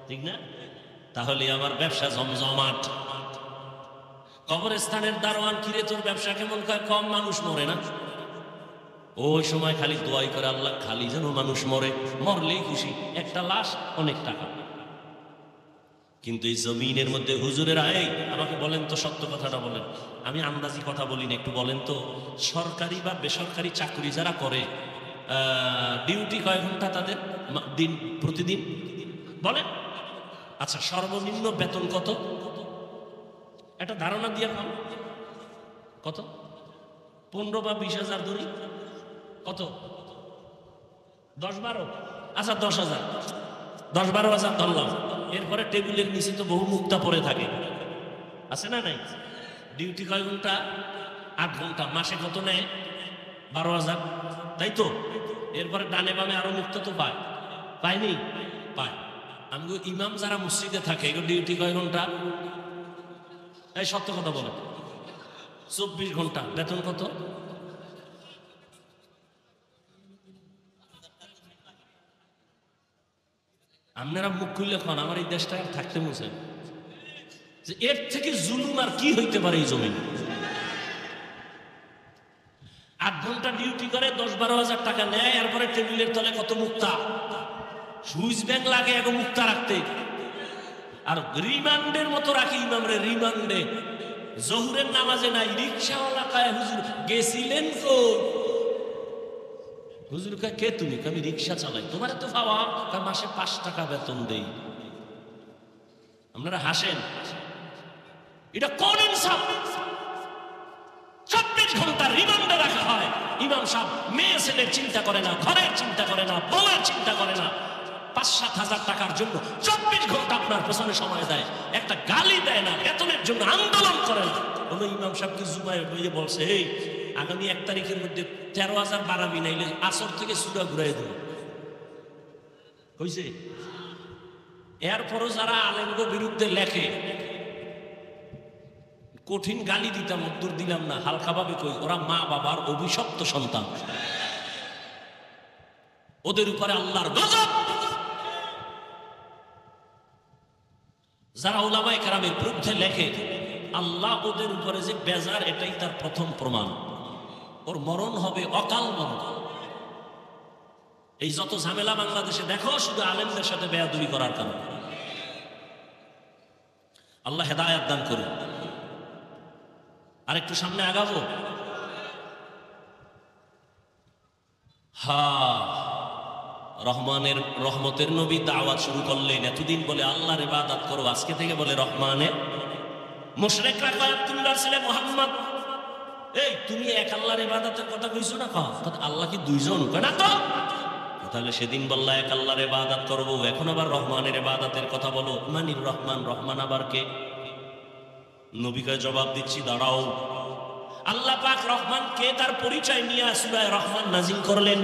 ঠিক না? তাহলে আমার ব্যবসা জমজমাট। কবরস্থানের দারোয়ান, কিরে তোর ব্যবসা কেমন? কয় কম মানুষ মরে না। ওই সময় খালি দোয়াই করে, আল্লাহ খালি যেন মানুষ মরে, মরলেই খুশি, একটা লাশ অনেক টাকা। কিন্তু এই জমিনের মধ্যে হুজুরেরা, এই আমাকে বলেন তো, সত্য কথাটা বলেন, আমি আন্দাজি কথা বলি না, একটু বলেন তো, সরকারি বা বেসরকারি চাকরি যারা করে ডিউটি কয় ঘন্টা তাদের দিন প্রতিদিন বলেন? আচ্ছা, সর্বনিম্ন বেতন কত? একটা ধারণা দিয়ে পান কত? 15 বা 20,000 ধরি, কত? 10-12? আচ্ছা 10,000, 10-12,000 ধরলাম। এরপরে টেবিলের নিচে তো বহু মুক্তা পড়ে থাকে, আছে না নাই? ডিউটি কয় ঘন্টা? 8 ঘন্টা। মাসে কত নেয়? 12,000, তাই তো? এরপরে ডানে বামে আরো মুক্তা তো পায়, পায়নি? পায়। আমি ইমাম যারা মসজিদে থাকে, এগুলো ডিউটি কয় ঘন্টা? এই সত্য কথা বলে 24 ঘন্টা। বেতন কত? আপনারা মুখ খুললে খান, আমার এই দেশটা আর থাকতে মুছে যে এর থেকে জুলুম আর কি হইতে পারে এই জমিন। 8 ঘন্টা ডিউটি করে 10-12,000 টাকা নেয়, এরপরে টেবিলের তলে কত মুক্তা, সুইচ ব্যাংক লাগে এগো মুক্তা রাখতে, আর রিমান্ডের মতো রাখি ইমামরে, রিমান্ডে। জহুরের নামাজে নাই, রিক্সাওয়ালা কায় হুজুর গেছিলেন তো? হুজুর কয় কে তুমি? আমি রিক্সা চালাই। তোমার তো পাওয়া মাসে 5 টাকা বেতন দেই। আপনারা হাসেন, এটা কোন ইনসাফ? 24 ঘন্টা রিমান্ডে রাখা হয়। ইমাম সাহেব মেয়ে ছেলের চিন্তা করে না, ঘরের চিন্তা করে না, বউয়ের চিন্তা করে না, 5-7 হাজার টাকার জন্য 24 ঘন্টা আপনার পেছনে সময় দেয়, একটা গালি দেয় না, বেতনের জন্য আন্দোলন করে না। কোন ইমাম সাহেবকে জুমায় বইয়ে বলছে, এই আগামী 1 তারিখের মধ্যে 13,000 বাড়াবি, নাইলে আসর থেকে সুরা ঘুরাই দেব, কইছে? এরপরও যারা আলেমদের বিরুদ্ধে লেখে, কঠিন গালি দিতাম, উত্তর দিলাম না, হালকা ভাবে কই, ওরা মা বাবার অভিশপ্ত সন্তান, ওদের উপরে আল্লাহর গজব। যারা উলামায়ে কেরামের বিরুদ্ধে লেখে, আল্লাহ ওদের উপরে যে বেজার, এটাই তার প্রথম প্রমাণ। ওর মরণ হবে অকাল মরণ। এই যত ঝামেলা বাংলাদেশে দেখো, শুধু আলেমদের সাথে বেয়াদবি করার কারণে। আল্লাহ হেদায়েত দান করুন। আর একটু সামনে আগাবো। রহমানের রহমতের নবী দাওয়াত শুরু করলেন। এতদিন বলে আল্লাহর ইবাদত করো, আজকে থেকে বলে রহমানের। মুশরিকরা কয় আব্দুল্লাহর ছেলে মুহাম্মদ, এই তুমি এক আল্লাহর ইবাদতের কথা কইছো না? আল্লাহ কি দুইজন? কয় না তো। তাহলে সেদিন বললা এক আল্লাহর ইবাদত করব, এখন আবার রহমানের ইবাদতের কথা বলো। মানির রহমান, রহমান আবার কে? নবী কয় জবাব দিচ্ছি, দাঁড়াও। আল্লাহ পাক রহমান কে তার পরিচয় নিয়ে সূরা রহমান নাজিল করলেন।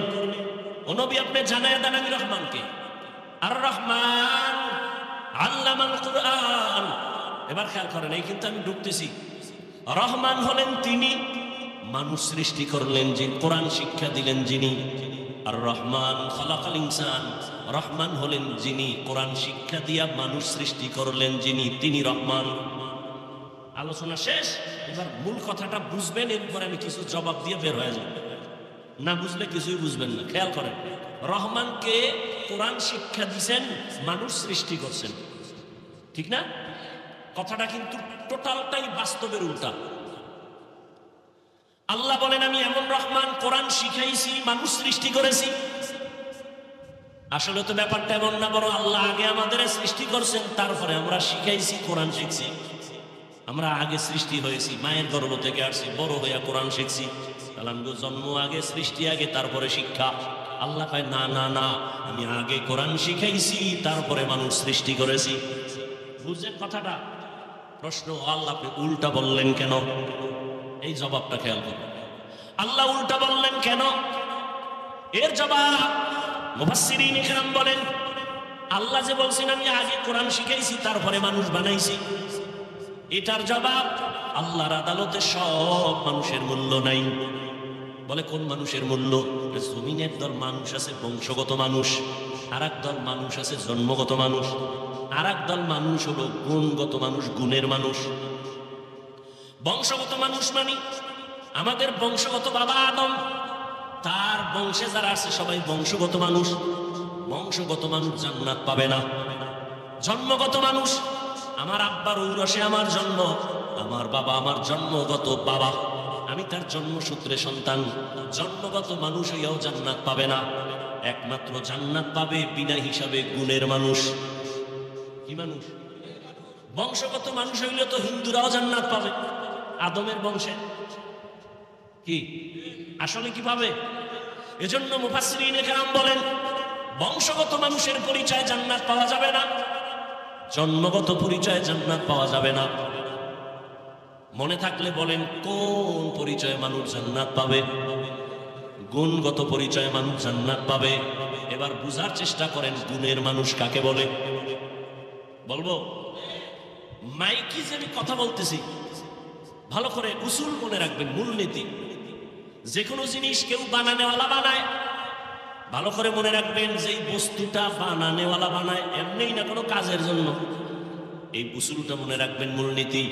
ও নবী, আপনি জানায় দেন আমি রহমান কে। আর রহমান আল্লামাল কুরআন। এবার খেয়াল করেন, এই কিন্তু আমি ঢুকতেছি। রহমান হলেন তিনি, মানুষ সৃষ্টি করলেন, যে কোরআন শিক্ষা দিলেন যিনি। আর রহমান খালাকাল ইনসান, রহমান হলেন যিনি কোরআন শিক্ষা দিয়া মানুষ সৃষ্টি করলেন, যিনি, তিনি রহমান। আলোচনা শেষ। এবার মূল কথাটা বুঝবেন, এরপরে আমি কিছু জবাব দিয়ে বের হয়ে যাব। না বুঝলে কিছুই বুঝবেন না। খেয়াল করেন, রহমানকে কোরআন শিক্ষা দিছেন, মানুষ সৃষ্টি করছেন, ঠিক না? কথাটা কিন্তু টোটালটাই বাস্তবের উল্টা। আল্লাহ বলেন আমি এমন রহমান, কোরআন শিখাইছি, মানুষ সৃষ্টি করেছি। আসলে তো ব্যাপারটা এমন না, বরং আল্লাহ আগে আমাদের সৃষ্টি করছেন, তারপরে আমরা শিখাইছি, কোরআন শিখছি। আমরা আগে সৃষ্টি হয়েছি, মায়ের গর্ভ থেকে আসছি, বড় হইয়া কোরআন শিখছি। জন্ম আগে, সৃষ্টি আগে, তারপরে শিক্ষা। আল্লাহ কয় না না না, আমি আগে কোরআন শিখাইছি, তারপরে মানুষ সৃষ্টি করেছি। বুঝছেন কথাটা? প্রশ্ন, আল্লাহ আপনি উল্টা বললেন কেন? এই জবাবটা খেয়াল করুন, আল্লাহ উল্টা বললেন কেন? এর জবাব মুফাসসিরিন ইকরাম বলেন, আল্লাহ যে বলছেন আমি আগে কোরআন শিখাইছি, তারপরে মানুষ বানাইছি, এটার জবাব আল্লাহর আদালতে সব মানুষের মূল্য নাই। বলে কোন মানুষের মূল্য? জমিনের দল মানুষ আছে বংশগত মানুষ, আর এক দল মানুষ আছে জন্মগত মানুষ, আর এক দল মানুষ হলো গুণগত মানুষ, গুণের মানুষ। বংশগত মানুষ মানে আমাদের বংশগত বাবা আদম, তার বংশে যারা আছে সবাই বংশগত মানুষ। বংশগত মানুষ জান্নাত পাবে না। জন্মগত মানুষ, আমার আব্বার ঔরসে আমার জন্ম, আমার বাবা আমার জন্মগত বাবা, আমি তার জন্মসূত্রে সন্তান। জন্মগত মানুষ হইয়াও জান্নাত পাবে না। একমাত্র জান্নাত পাবে বিনা হিসাবে গুণের মানুষ। কি মানুষ? বংশগত মানুষ হইলে তো হিন্দুরাও জান্নাত পাবে, আদমের বংশে। কি আসলে কি পাবে? এজন্য মুফাসসিরিন ইকরাম বলেন, বংশগত মানুষের পরিচয় জান্নাত পাওয়া যাবে না, জন্মগত পরিচয় জান্নাত পাওয়া যাবে না। মনে থাকলে বলেন, কোন পরিচয়ে মানুষ জান্নাত পাবে? গুণগত পরিচয়ে মানুষ জান্নাত পাবে। এবার বুঝার চেষ্টা করেন, গুণের মানুষ কাকে বলে? বলবো? মাইকি যে আমি কথা বলতেছি, ভালো করে উসুল মনে রাখবেন, মূলনীতি। যে কোনো জিনিস কেউ বানানেওয়ালা বানায়, ভালো করে মনে রাখবেন, যেই বস্তুটা বানানেওয়ালা বানায় এমনিই না, কোনো কাজের জন্য। এই উসুলটা মনে রাখবেন, মূলনীতি।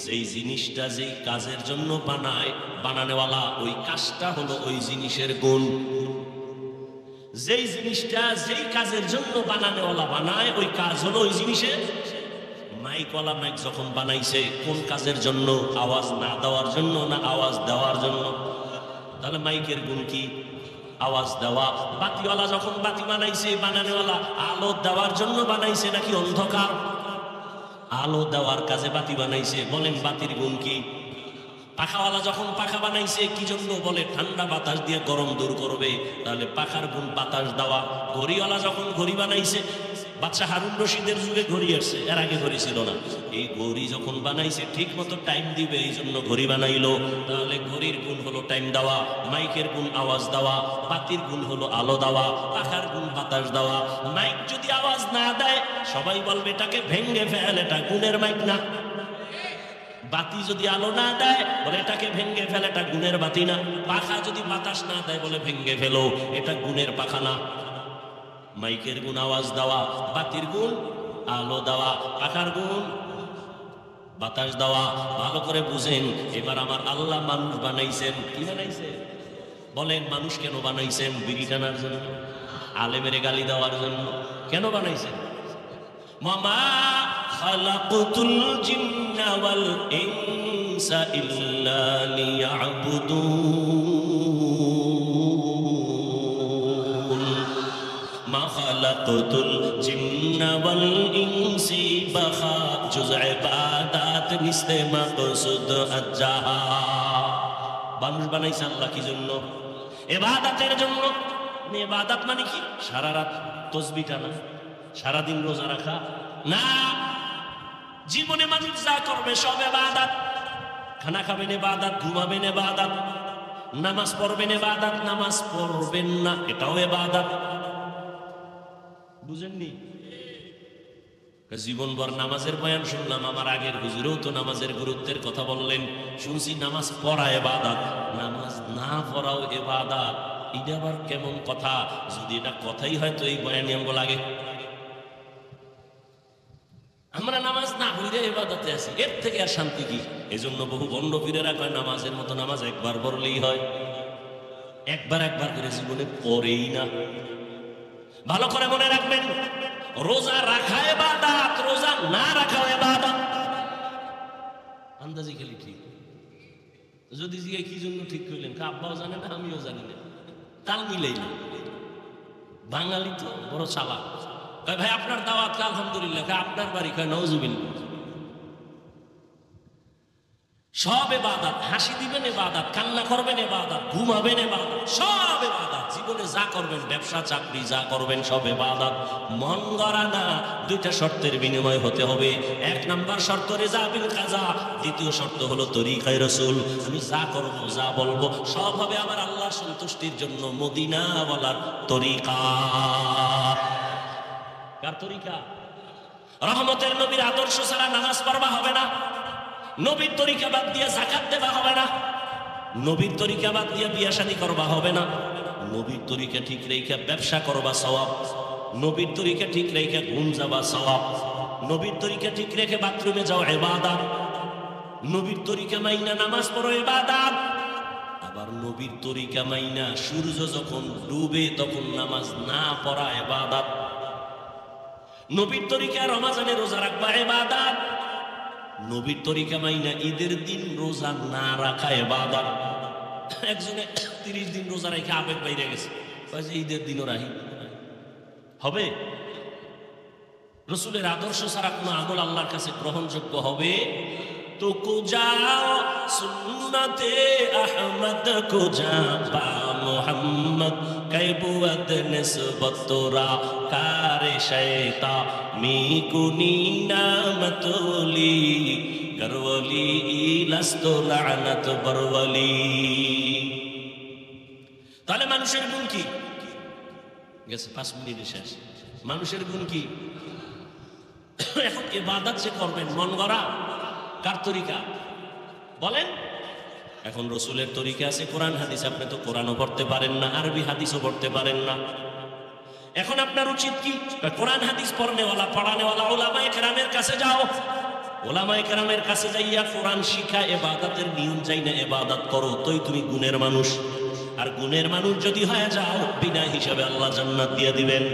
যেই জিনিসটা যেই কাজের জন্য বানায় বানানেওয়ালা, ওই কাজটা হলো ওই জিনিসের গুণ। যেই জিনিসটা যেই কাজের জন্য বানানেওয়ালা বানায়, ওই কাজ হলো ওই জিনিসের। মাইকওয়ালা মাইক যখন বানাইছে, কোন কাজের জন্য? আওয়াজ না দেওয়ার জন্য না আওয়াজ দেওয়ার জন্য? তাহলে মাইকের গুণ কি? আওয়াজ দেওয়া। বাতিওয়ালা যখন বাতি বানাইছে, বানানেওয়ালা আলো দেওয়ার জন্য বানাইছে নাকি অন্ধকার? আলো দেওয়ার কাজে বাতি বানাইছে। বলেন বাতির গুণ কি? পাখাওয়ালা যখন পাখা বানাইছে কি জন্য? বলে ঠান্ডা বাতাস দিয়ে গরম দূর করবে, তাহলে পাখার গুণ বাতাস দেওয়া। ঘড়িওয়ালা যখন ঘড়ি বানাইছে, বাদশা হারুন রশিদের যুগে ঘড়ি আসছে, এর আগে ঘড়ি ছিল না। এই ঘড়ি যখন বানাইছে ঠিক মতো টাইম দিবে, এই জন্য ঘড়ি বানাইলো। তাহলে ঘড়ির গুণ হলো টাইম দেওয়া, মাইকের গুণ আওয়াজ দেওয়া, বাতির গুণ হলো আলো দেওয়া, পাখার গুণ বাতাস দেওয়া। মাইক যদি আওয়াজ না দেয়, সবাই বলবে এটাকে ভেঙ্গে ফেল, এটা গুণের মাইক না। বাতি যদি আলো না দেয়, বলে এটাকে ভেঙ্গে ফেল, এটা গুণের বাতি না। পাখা যদি বাতাস না দেয়, বলে ভেঙ্গে ফেলো, এটা গুণের পাখা না। মাইকের গুণ আওয়াজ দেওয়া, বাতির গুণ আলো দেওয়া, পাখার গুণ বাতাস দেওয়া। ভালো করে বুঝেন। এবার আমার আল্লাহ মানুষ বানাইছেন। কি বানাইছেন? বলেন মানুষ কেন বানাইছেন? বিড়ি টানার জন্য? আলেমের গালি দেওয়ার জন্য? কেন বানাইছেন? মামা খালাকুতুল জিন্না ওয়াল ইনসা ইল্লা লিয়াবুদুন। মা খালাকুতুল জিন্না ওয়াল ইনসি বাখা জুজ ইবাদাত নিস্তে মাকসুদ আজ্জাহা। মানুষ বানাইছে আল্লাহ কি জন্য? ইবাদতের জন্য। ইবাদত মানে কি? সারা রাত তাসবিহ টানা, সারাদিন রোজা রাখা না। জীবনে মানুষ যা করবে সব ইবাদত। খানা খাবেন ইবাদত, ঘুমাবেন ইবাদত, নামাজ পড়বেন ইবাদত, নামাজ পড়বেন না এটাও ইবাদত। বুঝেননি? জীবনভর নামাজের বয়ান শুনলাম, আমার আগের হুজুরেও তো নামাজের গুরুত্বের কথা বললেন। শুনছি নামাজ পড়া ইবাদত, নামাজ না পড়াও ইবাদত। এটা আবার কেমন কথা? যদি এটা কথাই হয় তো এই বয়ানি আমগো লাগে। আমরা নামাজ না পড়লে ইবাদতে আছি, এর থেকে আর শান্তি কি? এই জন্য বহু বন্ড পীরেরা কয় নামাজের মতো নামাজ একবার পড়লেই হয়। একবার একবার করে জীবনে পড়েই না। ভালো করে মনে রাখবেন, রোজা রাখা ইবাদত, রোজা না রাখা ইবাদত। আন্দাজি খেলি ঠিক, যদি জিজ্ঞাসা কি জন্য ঠিক করলেন, আব্বাও জানে না আমিও জানি না, তাল মিলেই না। বাঙালি তো বড় চালাক। ভাই আপনার দাওয়াত, আলহামদুলিল্লাহ। আপনার বাড়ি, কয় নওজুবিল্লাহ। সব ইবাদত, হাসি দিবেন ইবাদত, কান্না করবেন ইবাদত, ঘুমাবেন ইবাদত, সব ইবাদত। জীবনে যা করবেন, ব্যবসা চাকরি যা করবেন, সব ইবাদত। মন গড়া না, দুইটা শর্তের বিনিময় হতে হবে। এক নাম্বার শর্ত রেজা বিল কাজা, দ্বিতীয় শর্ত হলো তরিকায়ে রাসূল। আমি যা করব, যা বলবো, সব হবে আমার আল্লাহর সন্তুষ্টির জন্য, মদিনা ওয়ালার তরিকা। কার তরিকা? রহমতের নবীর আদর্শ ছাড়া নামাজ পড়বা হবে না। নবীর তরিকা বাদ দিয়ে যাকাত দেবা হবে না। নবীর তরিকা বাদ দিয়ে বিয়া শাদী করবা হবে না। নবীর তরিকা ঠিক রেখে ব্যবসা করবা সওয়াব। নবীর তরিকা ঠিক রেখে ঘুম যাবা সওয়াব। নবীর তরিকা ঠিক রেখে বাথরুমে যাও ইবাদত। নবীর তরিকা মাইনা নামাজ পড়ো ইবাদত। আবার নবীর তরিকা মাইনা সূর্য যখন ডুবে তখন নামাজ না পড়া ইবাদত। নবীর তরিকা রমজানে রোজা রাখবা ইবাদত। নবীর তরিকা মাইনা ঈদের দিন রোজা না রাখা ইবাদত। একজনে 30 দিন রোজা রেখে আবেগ বাইরে গেছে, ঈদের দিনও রাখি হবে? রাসূলের আদর্শ ছাড়া কোনো আমল আল্লাহর কাছে গ্রহণযোগ্য হবে তো কুজা সুন্নতে আহমদ কুজা বা মুহাম্মদ কাইবুয়াত নিসবত তোরা কারে শয়তা মি কুনি নামতুলি করওয়ালি লাস্তু লানাত বরওয়ালি। তাহলে মানুষের গুণ কি? গেছে 5 মিনিট শেষ। মানুষের গুণ কি? এখন ইবাদত যে করবেন মন গড়া, কার তরিকা বলেন? এখন রসুলের তরিকা আছে কোরআন হাদিস। আপনি তো কোরআনও পড়তে পারেন না, আরবি হাদিসও পড়তে পারেন না। এখন আপনার উচিত কি? কোরআন হাদিস পড়নেওয়ালা, পড়ানেওয়ালা উলামায়ে কেরামের কাছে যাও। উলামায়ে কেরামের কাছে যাইয়া কোরআন শিখা ইবাদতের নিয়ম জাইনা ইবাদত করো, তোই তুমি গুণের মানুষ। আর গুণের মানুষ যদি হয়ে যাও, বিনা হিসাবে আল্লাহ জান্নাত দিয়ে দিবেন।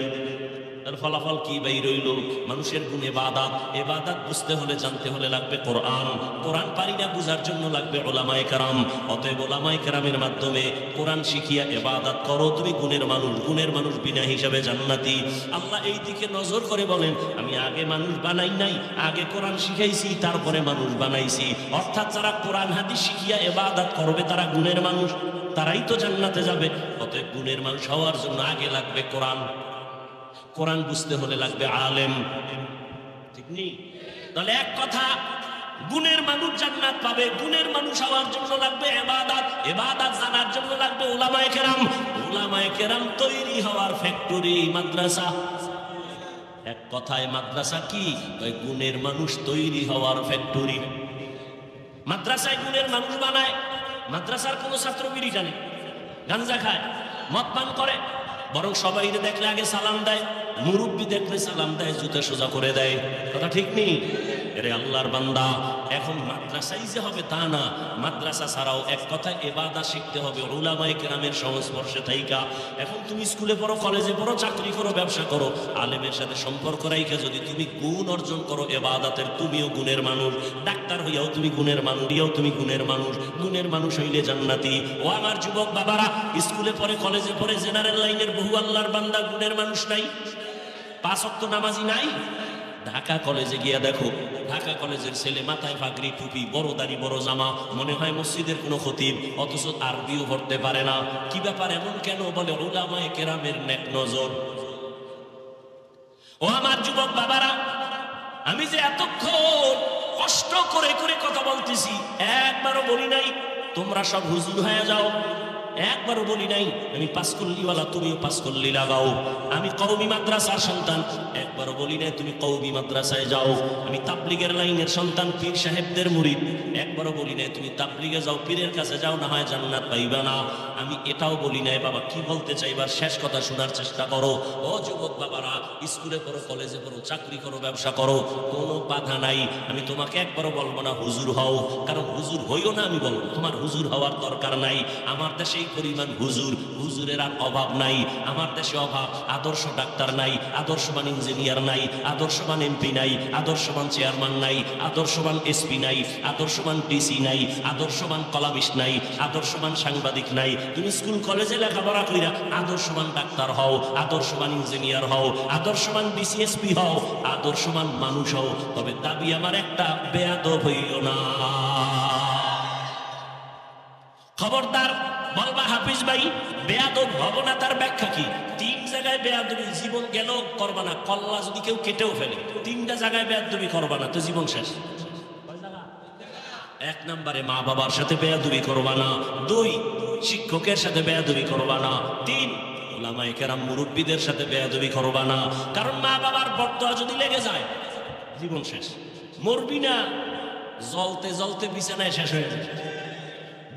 তার ফলাফল কি বাইর হইল? মানুষের গুণ ইবাদত। ইবাদত বুঝতে হলে, জানতে হলে লাগবে কোরআন। কোরআন পারি না বুঝার জন্য লাগবে উলামায়ে কেরাম। অতএব উলামায়ে কেরামের মাধ্যমে কোরআন শিখিয়া ইবাদত করো, তুমি গুণের মানুষ। গুণের মানুষ বিনা হিসাবে জান্নাতি। আল্লাহ এই দিকে নজর করে বলেন, আমি আগে মানুষ বানাই নাই, আগে কোরআন শিখাইছি, তারপরে মানুষ বানাইছি। অর্থাৎ যারা কোরআন হাদিস শিখিয়া ইবাদত করবে তারা গুণের মানুষ, তারাই তো জান্নাতে যাবে। অতএব গুণের মানুষ হওয়ার জন্য আগে লাগবে কোরআন। কোরআন বুঝতে হলে লাগবে আলেম, ঠিক নেই? তাহলে এক কথা, গুণের মানুষ জান্নাত পাবে। গুণের মানুষ হওয়ার জন্য লাগবে ইবাদত। ইবাদত জানার জন্য লাগবে উলামায়ে কেরাম। উলামায়ে কেরাম তৈরি হওয়ার ফ্যাক্টরি মাদ্রাসা। এক কথায় মাদ্রাসা কি? ওই গুণের মানুষ তৈরি হওয়ার ফ্যাক্টরি। মাদ্রাসায় গুণের মানুষ বানায়। মাদ্রাসার কোনো ছাত্র বিড়ি টানে, গাঞ্জা খায়, মদ পান করে, বরং সবাই দেখলে আগে সালাম দেয়, মুরব্বী দেখলে সালাম দেয়, জুতা সোজা করে দেয়। কথা ঠিক নেই? এরে আল্লাহর বান্দা, এখন মাদ্রাসাই যে হবে তা না। মাদ্রাসা ছাড়াও এক কথায় ইবাদত শিখতে হবে উলামায়ে কেরামের সংস্পর্শে থাইকা। এখন তুমি স্কুলে পড়ো, কলেজে পড়ো, চাকরি করো, ব্যবসা করো, আলেমের সাথে সম্পর্ক রাইখা যদি তুমি গুণ অর্জন করো ইবাদতের, তুমিও গুণের মানুষ। ডাক্তার হইয়াও তুমি গুণের মানুষ, দিয়াও তুমি গুণের মানুষ। গুণের মানুষ হইলে জান্নাতি। ও আমার যুবক বাবারা, স্কুলে পড়ে, কলেজে পড়ে, জেনারেল লাইনের বহু আল্লাহর বান্দা গুণের মানুষ নাই, 5 ওয়াক্ত নামাজি নাই। ঢাকা কলেজে গিয়া দেখো, ঢাকা কলেজের ছেলে মাথায় পাগড়ি, টুপি, বড় দাড়ি, বড় জামা, মনে হয় মসজিদের কোনো খতিব, অথচ আরবিও পড়তে পারে না। কি ব্যাপার, এমন কেন? বলে উলামায়ে কেরামের নেক নজর। ও আমার যুবক বাবারা, আমি যে এতক্ষণ কষ্ট করে করে কথা বলতেছি, একবারও বলি নাই তোমরা সব হুজুর হয়ে যাও। একবারও বলি নাই আমি পাঁচকল্লিওয়ালা, তুমিও পাঁচকল্লি লাগাও। আমি কওমি মাদ্রাসার সন্তান, একবারও বলি নাই তুমি কওমি মাদ্রাসায় যাও। আমি তাবলিগের লাইনের সন্তান, পীর সাহেবদের মুরিদ, একবারও বলি নাই তুমি তাবলিগে যাও, পীরের কাছে যাও, না হয় জান্নাত পাইবা না। আমি এটাও বলি নাই। বাবা কি বলতে চাইবার শেষ কথা শোনার চেষ্টা করো। ও যুবক বাবারা, স্কুলে পড়ো, কলেজে পড়ো, চাকরি করো, ব্যবসা করো, কোনো বাধা নাই। আমি তোমাকে একবারও বলবো না হুজুর হও, কারণ হুজুর হইও না আমি বলবো, তোমার হুজুর হওয়ার দরকার নাই। আমার দেশে সেই পরিমাণ হুজুরের আর অভাব নাই। আমার দেশে অভাব, আদর্শ ডাক্তার নাই, আদর্শবান ইঞ্জিনিয়ার নাই, আদর্শবান এমপি নাই, আদর্শবান চেয়ারম্যান নাই, আদর্শবান এসপি নাই, আদর্শবান ডিসি নাই, আদর্শবান কলামিস্ট নাই, আদর্শবান সাংবাদিক নাই। তুমি স্কুল কলেজে লেখাপড়া কইরা আদর্শবান ডাক্তার হও, আদর্শবান ইঞ্জিনিয়ার হও, আদর্শবান ডিসিএসপি হও, আদর্শবান মানুষ হও, তবে দাবি আমার একটা, বেয়াদব হইও না। খবরদার বলবা হাফিজ ভাই বেয়াদব হব না, তার ব্যাখ্যা কি? 3 জায়গায় বেয়াদবি, জীবন গেল করবা না। কল্লা যদি কেউ কেটেও ফেলে, 3টা জায়গায় বেয়াদবি করবা না, তো জীবন শেষ। 1 নম্বরে মা বাবার সাথে বেয়াদবি করবা না, 2 শিক্ষকের সাথে বেয়াদবি করবা না, 3 উলামায়ে কেরাম মুরব্বীদের সাথে বেয়াদবি করবা না। কারণ মা বাবার বরদোয়া যদি লেগে যায় জীবন শেষ। মরবি না, জ্বলতে জ্বলতে বিছানায় শেষ হয়ে যায়।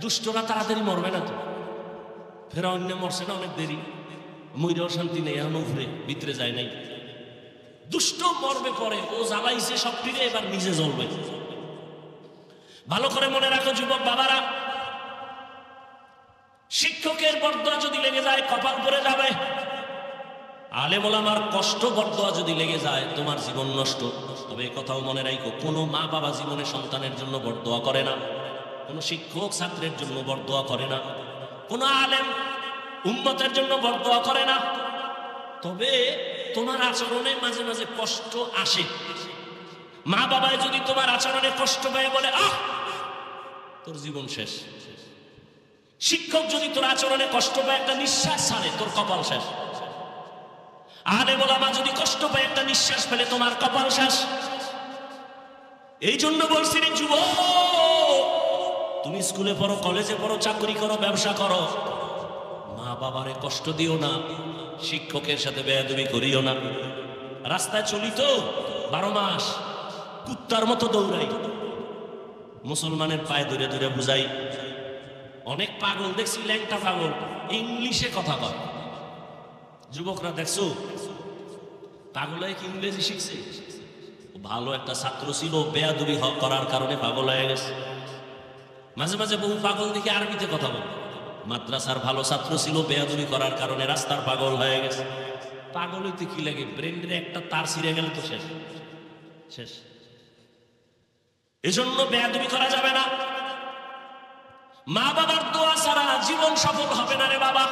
দুষ্টরা তাড়াতাড়ি মরবে না তো, ফেরাউন মরছে না অনেক দেরি, মইরেও শান্তি নেই, এখন উপরে ভিতরে যায় নাই। দুষ্ট মরবে পরে, ও জ্বালাইছে সব ফিরে, এবার নিজে জ্বলবে। ভালো করে মনে রাখো যুবক বাবারা, শিক্ষকের বরদোয়া যদি লেগে যায় কপাল পড়ে যাবে। আলেম ওলামার কষ্ট বরদোয়া যদি লেগে যায় তোমার জীবন নষ্ট। তবে এই কথাও মনে রাখো, কোনো মা বাবা জীবনে সন্তানের জন্য বরদোয়া করে না, কোনো শিক্ষক ছাত্রের জন্য বরদোয়া করে না, কোনো আলেম উম্মতের জন্য বরদোয়া করে না। তবে তোমার আচরণে মাঝে মাঝে কষ্ট আসে। মা বাবায় যদি তোমার আচরণে কষ্ট পায় বলে আহ, তোর জীবন শেষ। শিক্ষক যদি তোর আচরণে কষ্ট পায়, একটা নিঃশ্বাস ছাড়ে, তোর কপাল শেষ। আলেম ওলামা যদি কষ্ট পায়, একটা নিঃশ্বাস ফেলে, তোমার কপাল শেষ। এই জন্য বলছি রে যুবক, তুমি স্কুলে পড়ো, কলেজে পড়ো, চাকরি করো, ব্যবসা করো, মা বাবারে কষ্ট দিও না, শিক্ষকের সাথে বেয়াদবি করিও না। রাস্তায় চলি তো 12 মাস কুত্তার মতো দৌড়াই, মুসলমানের পায়ে ধরে ধরে বুঝাই। অনেক পাগল দেখছি, ল্যাংটা পাগল, ইংলিশে কথা কয়। যুবকরা দেখছো পাগল হয়ে কি ইংরেজি শিখছে? ভালো একটা ছাত্র ছিল, বেয়াদবি করার কারণে পাগল হয়ে গেছে। মাঝে মাঝে বহু পাগল দেখে আরবিতে কথা বলে। মাদ্রাসার ভালো ছাত্র ছিল, বেয়াদবি করার কারণে রাস্তার পাগল হয়ে গেছে। পাগল হইতে কি লাগে? ব্রেনের একটা তার ছিঁড়ে গেলে তো শেষ শেষ। এজন্য বেয়াদবি করা যাবে না। মা বাবার দোয়া ছাড়া জীবন সফল হবে না রে বাবা,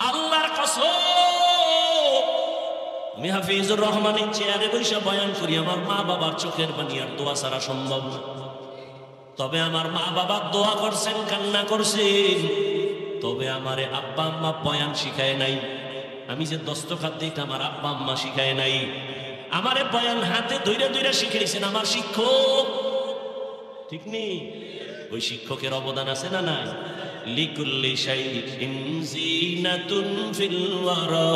আল্লাহর কসম। আমি হাফিজুর রহমানের চেয়ারে বসে বয়ান করি, আমার মা বাবার চোখের পানি আর দোয়া ছাড়া সম্ভব না। তবে আমার মা বাবা দোয়া করছেন, কান্না করছেন, তবে আমারে আব্বা আম্মা বয়ান শিখায় নাই। আমি যে দস্তখাত দিই, আমার আব্বা আম্মা শিখায় নাই। আমারে বয়ান হাতে ধইরা ধইরা শিখাইছেন আমার শিক্ষক, ঠিক নেই? ওই শিক্ষকের অবদান আছে না নাই? লিকুল্লি শাইইন জিনাতুন ফিল ওয়ারা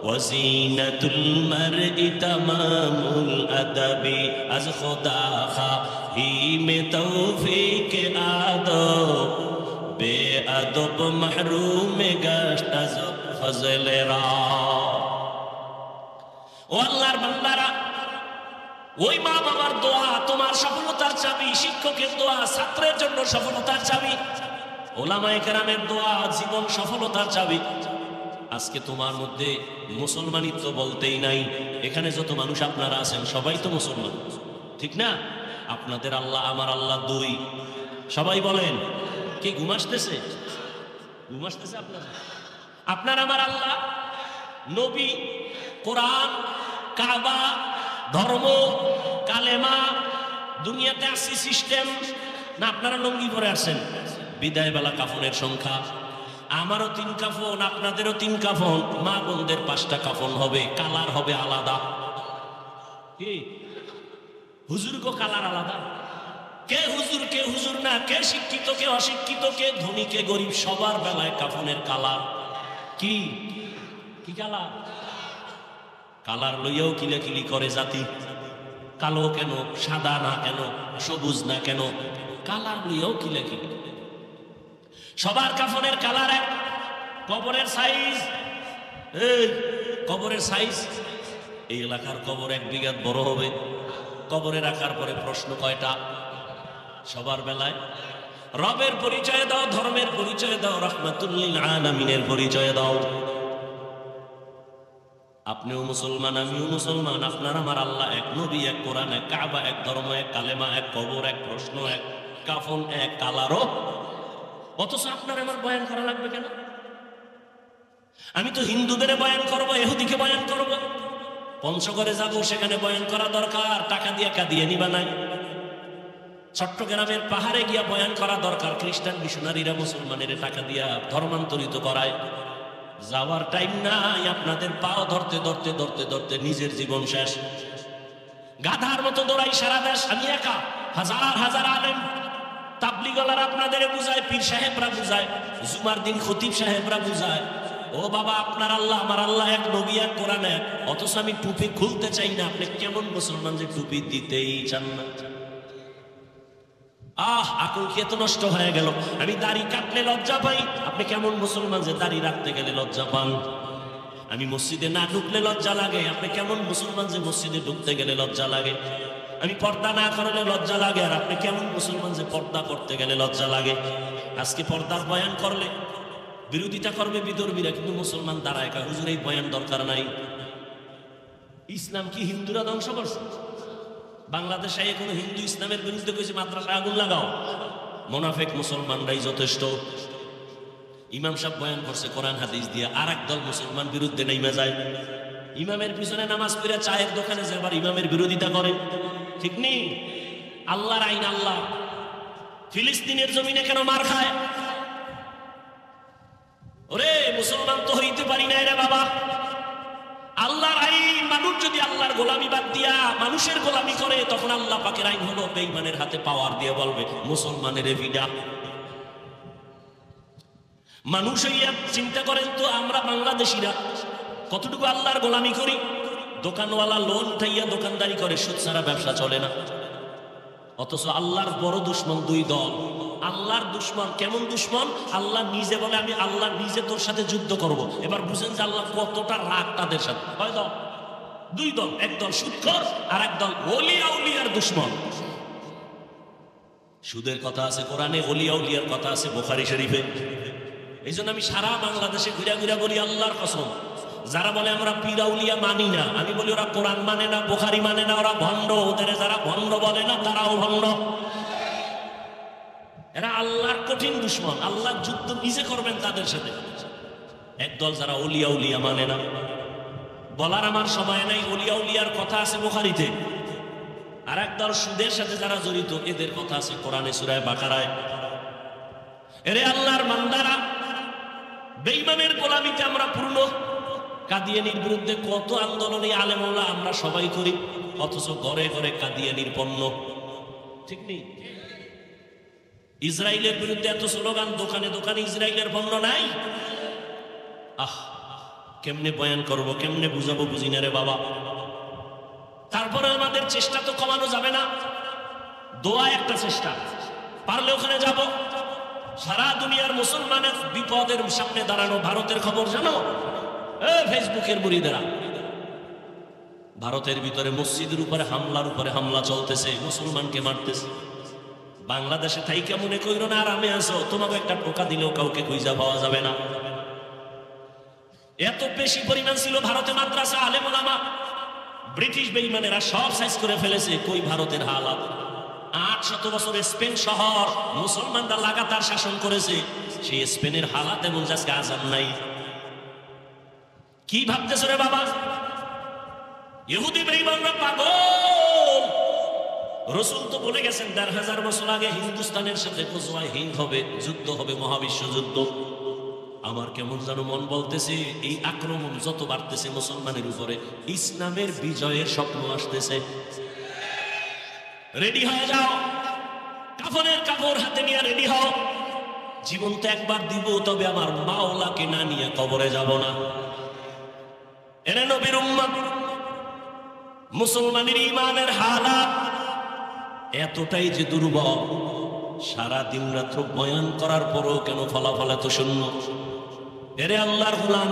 ওয়া জিনাতুল মারই তামামুল আদাবি। আজ খোদা খাহিমে তৌফিক আদব, বেআদব মাহরুম গাশত আজ ফজলেরা। ও আল্লাহর বান্দারা, ওই মা বাবার দোয়া তোমার সফলতার চাবি, শিক্ষকের দোয়া ছাত্রের জন্য সফলতার চাবি, ওলামায়ে কেরামের দোয়া জীবন সফলতার চাবি। আজকে তোমার মধ্যে মুসলমানিত্ব বলতেই নাই। এখানে যত মানুষ আপনারা আছেন সবাই তো মুসলমান, ঠিক না? আপনাদের আল্লাহ আমার আল্লাহ 2। সবাই বলেন, কি ঘুম আসতেছে? ঘুম আসতেছে আপনাদের? আপনার আমার আল্লাহ, নবী, কোরআন, কাবা, ধর্ম, কালেমা, দুনিয়াতে আসি সিস্টেম না? আপনারা লঙ্গি পরে আসেন। বিদায় বেলা কাফনের সংখ্যা, আমারও 3 কাফন, আপনাদেরও 3 কাফন, মা বোনদের 5টা কাফন হবে, কালার হবে আলাদা। কি হুজুর গো কালার আলাদা? কে হুজুর কে হুজুর না, কে শিক্ষিত কে অশিক্ষিত, কে ধনী কে গরিব, সবার বেলায় কাফনের কালার কি কি কালার? কালার লইয়াও কিলাকিলি করে জাতি। কালো কেন, সাদা না কেন, সবুজ না কেন, কালার লইয়াও কিলাকিলি। সবার কাফনের কালার এক। কবরের সাইজ, এই কবরের সাইজ, এই এলাকার কবর 1 বিঘা বড় হবে। কবরে রাখার পরে প্রশ্ন কয়টা? সবার বেলায় রবের পরিচয় দাও, ধর্মের পরিচয় দাও, রাহমাতুল লিল আলামিনের পরিচয় দাও। আপনিও মুসলমান, আমিও মুসলমান, আপনার আমার আল্লাহ এক, নবী এক, কোরআন এক, কাবা এক, ধর্ম এক, কালেমা এক, কবর এক, প্রশ্ন এক, কাফন এক, কালারও। অথচ আপনার আমার বয়ান করা লাগবে কেন? আমি তো হিন্দুদের বয়ান করবো, ইহুদিকে বয়ান করবো, পঞ্চগড়ে যাব, সেখানে বয়ান করা দরকার, টাকা দিয়ে কাঁদিয়ে নিবা নাই। চট্টগ্রামের পাহাড়ে গিয়া বয়ান করা দরকার, খ্রিস্টান মিশনারিরা মুসলমানের টাকা দিয়া ধর্মান্তরিত করায়। যাওয়ার টাইম নাই, আপনাদের পাও ধরতে ধরতে ধরতে ধরতে নিজের জীবন শেষ। গাধার মতো দৌড়াই সারা দেশ, আমি একা, হাজার হাজার আলেম তাবলিগলার আপনাদের বুঝায়, পীর সাহেবরা বুঝায়, জুমার দিন খতিব সাহেবরা বুঝায়, ও বাবা আপনার আল্লাহ আমার আল্লাহ এক, নবী এক, কোরআন এক। অথচ আমি টুপি খুলতে চাই না। আপনি কেমন মুসলমান যে টুপি দিতেই চান না? আকল কি এত নষ্ট হয়ে গেল? আমি দাড়ি কাটলে লজ্জা পাই, আপনি কেমন মুসলমান যে দাড়ি রাখতে গেলে লজ্জা পান? আমি মসজিদে না ঢুকলে লজ্জা লাগে, আপনি কেমন মুসলমান যে মসজিদে ঢুকতে গেলে লজ্জা লাগে? আমি পর্দা না করলে লজ্জা লাগে, আর আপনি কেমন মুসলমান যে পর্দা করতে গেলে লজ্জা লাগে? আজকে পর্দার বয়ান করলে বিরোধিতা করবে বিদর্মীরা, কিন্তু মুসলমান দাঁড়ায় কা, হুজুর এই বয়ান দরকার নাই। ইসলাম কি হিন্দুরা ধ্বংস করছে? বাংলাদেশে কোনো হিন্দু ইসলামের বিরুদ্ধে কইছে মাদ্রাসায় আগুন লাগাও? মুনাফিক মুসলমানরাই যথেষ্ট। ইমাম সাহেব বয়ান করছে কোরআন হাদিস দিয়ে, আর একদল মুসলমান বিরুদ্ধে নেমে যায়। ইমামের পিছনে নামাজ পড়ে চায়ের দোকানে যে আবার ইমামের বিরোধিতা করে, ঠিক নেই? আল্লাহর আইন আল্লাহ, ফিলিস্তিনের জমিনে কেন মার খায়? ওরে মুসলমান তো হইতে পারি না রে বাবা। আল্লাহর আইন, মানুষ যদি আল্লাহর গোলামি বাদ দিয়া মানুষের গোলামি করে, তখন আল্লাহ পাকের আইন হলো বেঈমানের হাতে পাওয়ার দিয়ে বলবে মুসলমানের এভিডা। মানুষ হইয়া চিন্তা করেন তো, আমরা বাংলাদেশিরা কতটুকু আল্লাহর গোলামি করি? দোকানওয়ালা লোন উঠাইয়া দোকানদারি করে, সুদ ছাড়া ব্যবসা চলে না। অথচ আল্লাহর বড় দুশ্মন দুই দল। আল্লাহর দুশ্মন কেমন দুশ্মন? আল্লাহ নিজে বলে আমি আল্লাহ নিজে তোর সাথে যুদ্ধ করব। এবার বুঝেন যে আল্লাহ কতটা রাগ তাদের সাথে। হয় দল, দুই দল, একদল সুদখোর আর একদল ওলিয়া উলিয়ার দুশ্মন। সুদের কথা আছে কোরআনে, ওলিয়া উলিয়ার কথা আছে বুখারী শরীফে। এই জন্য আমি সারা বাংলাদেশে ঘুরা ঘুরা বলি আল্লাহর কসম, যারা বলে আমরা পীর আউলিয়া মানি না, আমি বলি ওরা কোরআন মানে না, বুখারী মানে না, ওরা ভণ্ড। ওদের যারা ভণ্ড বলে না তারাও ভণ্ড। এরা আল্লাহর কঠিন দুশ্মন। আল্লাহ যুদ্ধ নিজে করবেন তাদের সাথে। একদল যারা ওলিয়া উলিয়া মানে না, বলার আমার সময় নাই, ওলিয়া উলিয়ার কথা আছে বুখারীতে। আর একদল সুদের সাথে যারা জড়িত, এদের কথা আছে কোরআনে সূরা বাকারায়। এরে আল্লাহর বান্দারা, বেঈমানের গোলামিতে আমরা পূর্ণ। কাদিয়ানীর বিরুদ্ধে কত আন্দোলনী আলেমওয়ালা আমরা সবাই করি, অথচ ঘরে ঘরে কাদিয়ানীর পণ্য, ঠিক নেই? ইসরায়েলের বিরুদ্ধে এত স্লোগান, দোকানে দোকানে ইসরায়েলের পণ্য নাই। কেমনে বয়ান করব, কেমনে বুঝাবো, বুঝি না রে বাবা। তারপরে আমাদের চেষ্টা তো কমানো যাবে না। দোয়া একটা চেষ্টা, পারলে ওখানে যাব। সারা দুনিয়ার মুসলমানের বিপদের সামনে দাঁড়ানো। ভারতের খবর জানো? ফেসবুকের মুরিদেরা, ভারতের ভিতরে মসজিদের উপরে হামলা চলতেছে, মুসলমানকে মারতেছে। বাংলাদেশে থাইকা মনে কইরো না আরামে আছো, তোমাকে একটা টোকা দিলেও কাউকে খুঁজা পাওয়া যাবে না। এত বেশি পরিমাণ ছিল ভারতে মাদ্রাসা, আলেম ওলামা। ব্রিটিশ বেঈমানেরা সব সাইজ করে ফেলেছে। কই ভারতের হালাত? 800 বছর স্পেন শহর মুসলমানরা লাগাতার শাসন করেছে। সেই স্পেনের হালাত এমন যে আজকে আজান নাই। কি ভাবতেছ রে বাবা? ইহুদি বেঈমানরা পাগল। রাসূল তো বলে গেছেন ১৫০০ বছর আগে হিন্দুস্তানের সাথে গজওয়ায়ে হিন্দ হবে, যুদ্ধ হবে, মহাবিশ্ব যুদ্ধ। আমার কেমন যেন মন বলতেছে, এই আক্রমণ যত বাড়তেছে মুসলমানের উপরে, ইসলামের বিজয়ের স্বপ্ন আসতেছে। রেডি হয়ে যাও, কাফনের কাপড় হাতে নিয়ে রেডি হও। জীবন তো একবার দিব, তবে আমার মাওলাকে না নিয়ে কবরে যাব না। এরে নবীর উম্মত, মুসলমানের ঈমানের হালাত এতটাই যে দুর্বল, সারা দিন রাত্র বয়ান করার পরও কেন ফলাফল এত শূন্য? এরে আল্লাহর গোলাম,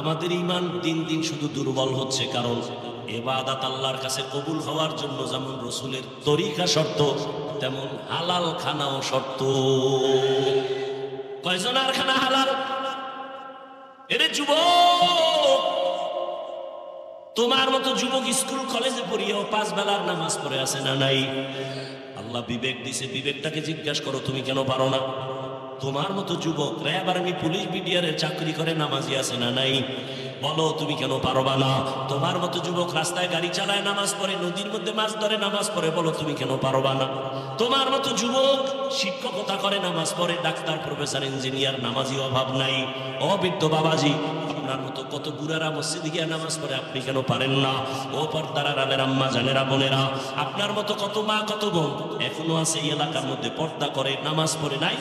আমাদের ঈমান দিন দিন শুধু দুর্বল হচ্ছে, কারণ ইবাদত আল্লাহর কাছে কবুল হওয়ার জন্য যেমন রসুলের তরিকা শর্ত, তেমন হালাল খানাও শর্ত। কয়জনের খানা হালাল? এরে যুবক, তোমার মতো যুবক স্কুল কলেজে পড়িয়েও 5 বেলার নামাজ পড়ে আছে না নাই? আল্লাহ বিবেক দিছে, বিবেকটাকে জিজ্ঞাসা করো তুমি কেন পারো না? তোমার মতো যুবক র্যাব আর্মি পুলিশ বিডিআর চাকরি করে নামাজি আছে না নাই? বলো তুমি কেন পারবা না? তোমার মতো যুবক রাস্তায় গাড়ি চালায় নামাজ পড়ে, নদীর মধ্যে মাছ ধরে নামাজ পড়ে, বলো তুমি কেন পারবা না? তোমার মতো যুবক শিক্ষকতা করে নামাজ পড়ে, ডাক্তার প্রফেসর ইঞ্জিনিয়ার, নামাজি অভাব নাই। অবৃদ্ধ বাবাজি, আপনার মতো কত বুড়ারা মসজিদে গিয়ে নামাজ পড়ে, আপনি কেন পারেন না? ও পর্দার আড়ালের আম্মা জানেরা, বোনেরা, আপনার মতো কত মা কত বোন এখনো আছে এই এলাকার মধ্যে পর্দা করে নামাজ পড়ে নাই?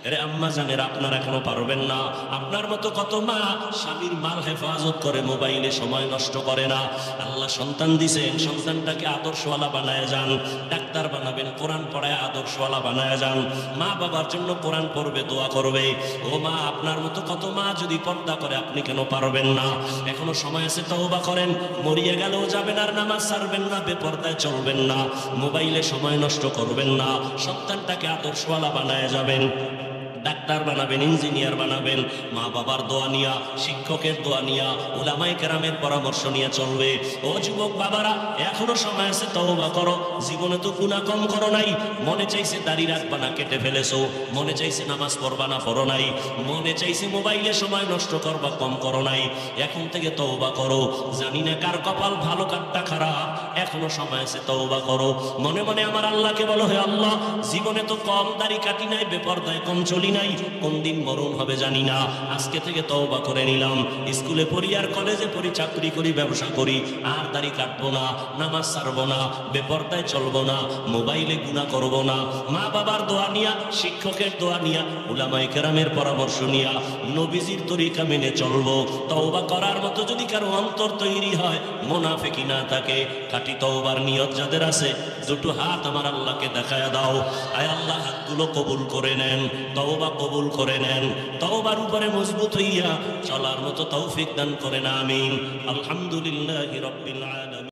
আরে আম্মা জানেরা, আপনারা এখনো পারবেন না? আপনার মতো কত মা স্বামীর মাল হেফাজত করে, মোবাইলে সময় নষ্ট করে না। আল্লাহ সন্তান দিছেন, সন্তানটাকে আদর্শওয়ালা বানায় যান। ডাক্তার বানাবেন, কোরআন পড়ায় আদর্শওয়ালা বানায় যান। মা বাবার জন্য কোরআন পড়বে, দোয়া করবে। ও মা, আপনার মতো কত মা যদি পর্দা করে, আপনি কেন পারবেন না? এখনো সময় আছে, তওবা করেন। মরিয়ে গেলেও যাবেন আর নামাজ ছাড়বেন না, বেপর্দায় চলবেন না, মোবাইলে সময় নষ্ট করবেন না। সন্তানটাকে আদর্শওয়ালা বানায় যাবেন, ডাক্তার বানাবেন, ইঞ্জিনিয়ার বানাবেন। মা বাবার দোয়া নিয়া, শিক্ষকের দোয়া নিয়া, উলামায়ে কেরামের পরামর্শ নিয়ে চলবে। ও যুবক বাবারা, এখনো সময় আছে, তওবা করো। জীবনে তো গুনাহ কম করো নাই। মনে চাইছে দাড়ি রাখবা না, কেটে ফেলেছো। মনে চাইছে নামাজ পড়বা না, পড়ো নাই। মনে চাইছে মোবাইলে সময় নষ্ট করবা, কম করো নাই। এখন থেকে তওবা করো। জানি না কার কপাল ভালো কারটা খারাপ, এখনো সময় আছে, তওবা করো। মনে মনে আমার আল্লাহকে বলো, হে আল্লাহ, জীবনে তো কম দাড়ি কাটি নাই, বেপরদায় কম চলি নাই, কোন দিন মরণ হবে জানি না। আজকে থেকে তওবা করে নিলাম। স্কুলে পড়ি আর কলেজে পড়ি, চাকরি করি, ব্যবসা করি, আর দাড়ি কাটবো না, নামাজ ছাড়বো না, বেপরদায় চলবো না, মোবাইলে গুনাহ করবো না। মা বাবার দোয়া নিয়া, শিক্ষকের দোয়া নিয়া, উলামায়ে কেরামের পরামর্শ নিয়া, নবীজির তরিকা মেনে চলবো। তওবা করার মতো যদি কারো অন্তর তৈরি হয়, মুনাফিকি না থাকে, খাঁটি তওবার নিয়ত যাদের আছে, দুটো হাত আমার আল্লাহকে দেখায়া দাও। আয় আল্লাহ, হাতগুলো কবুল করে নেন, তওবা কবুল করে নেন। তওবার উপরে মজবুত হইয়া চলার মতো তৌফিক দান করেন, আমিন। আলহামদুলিল্লাহি রাব্বিল আলামিন।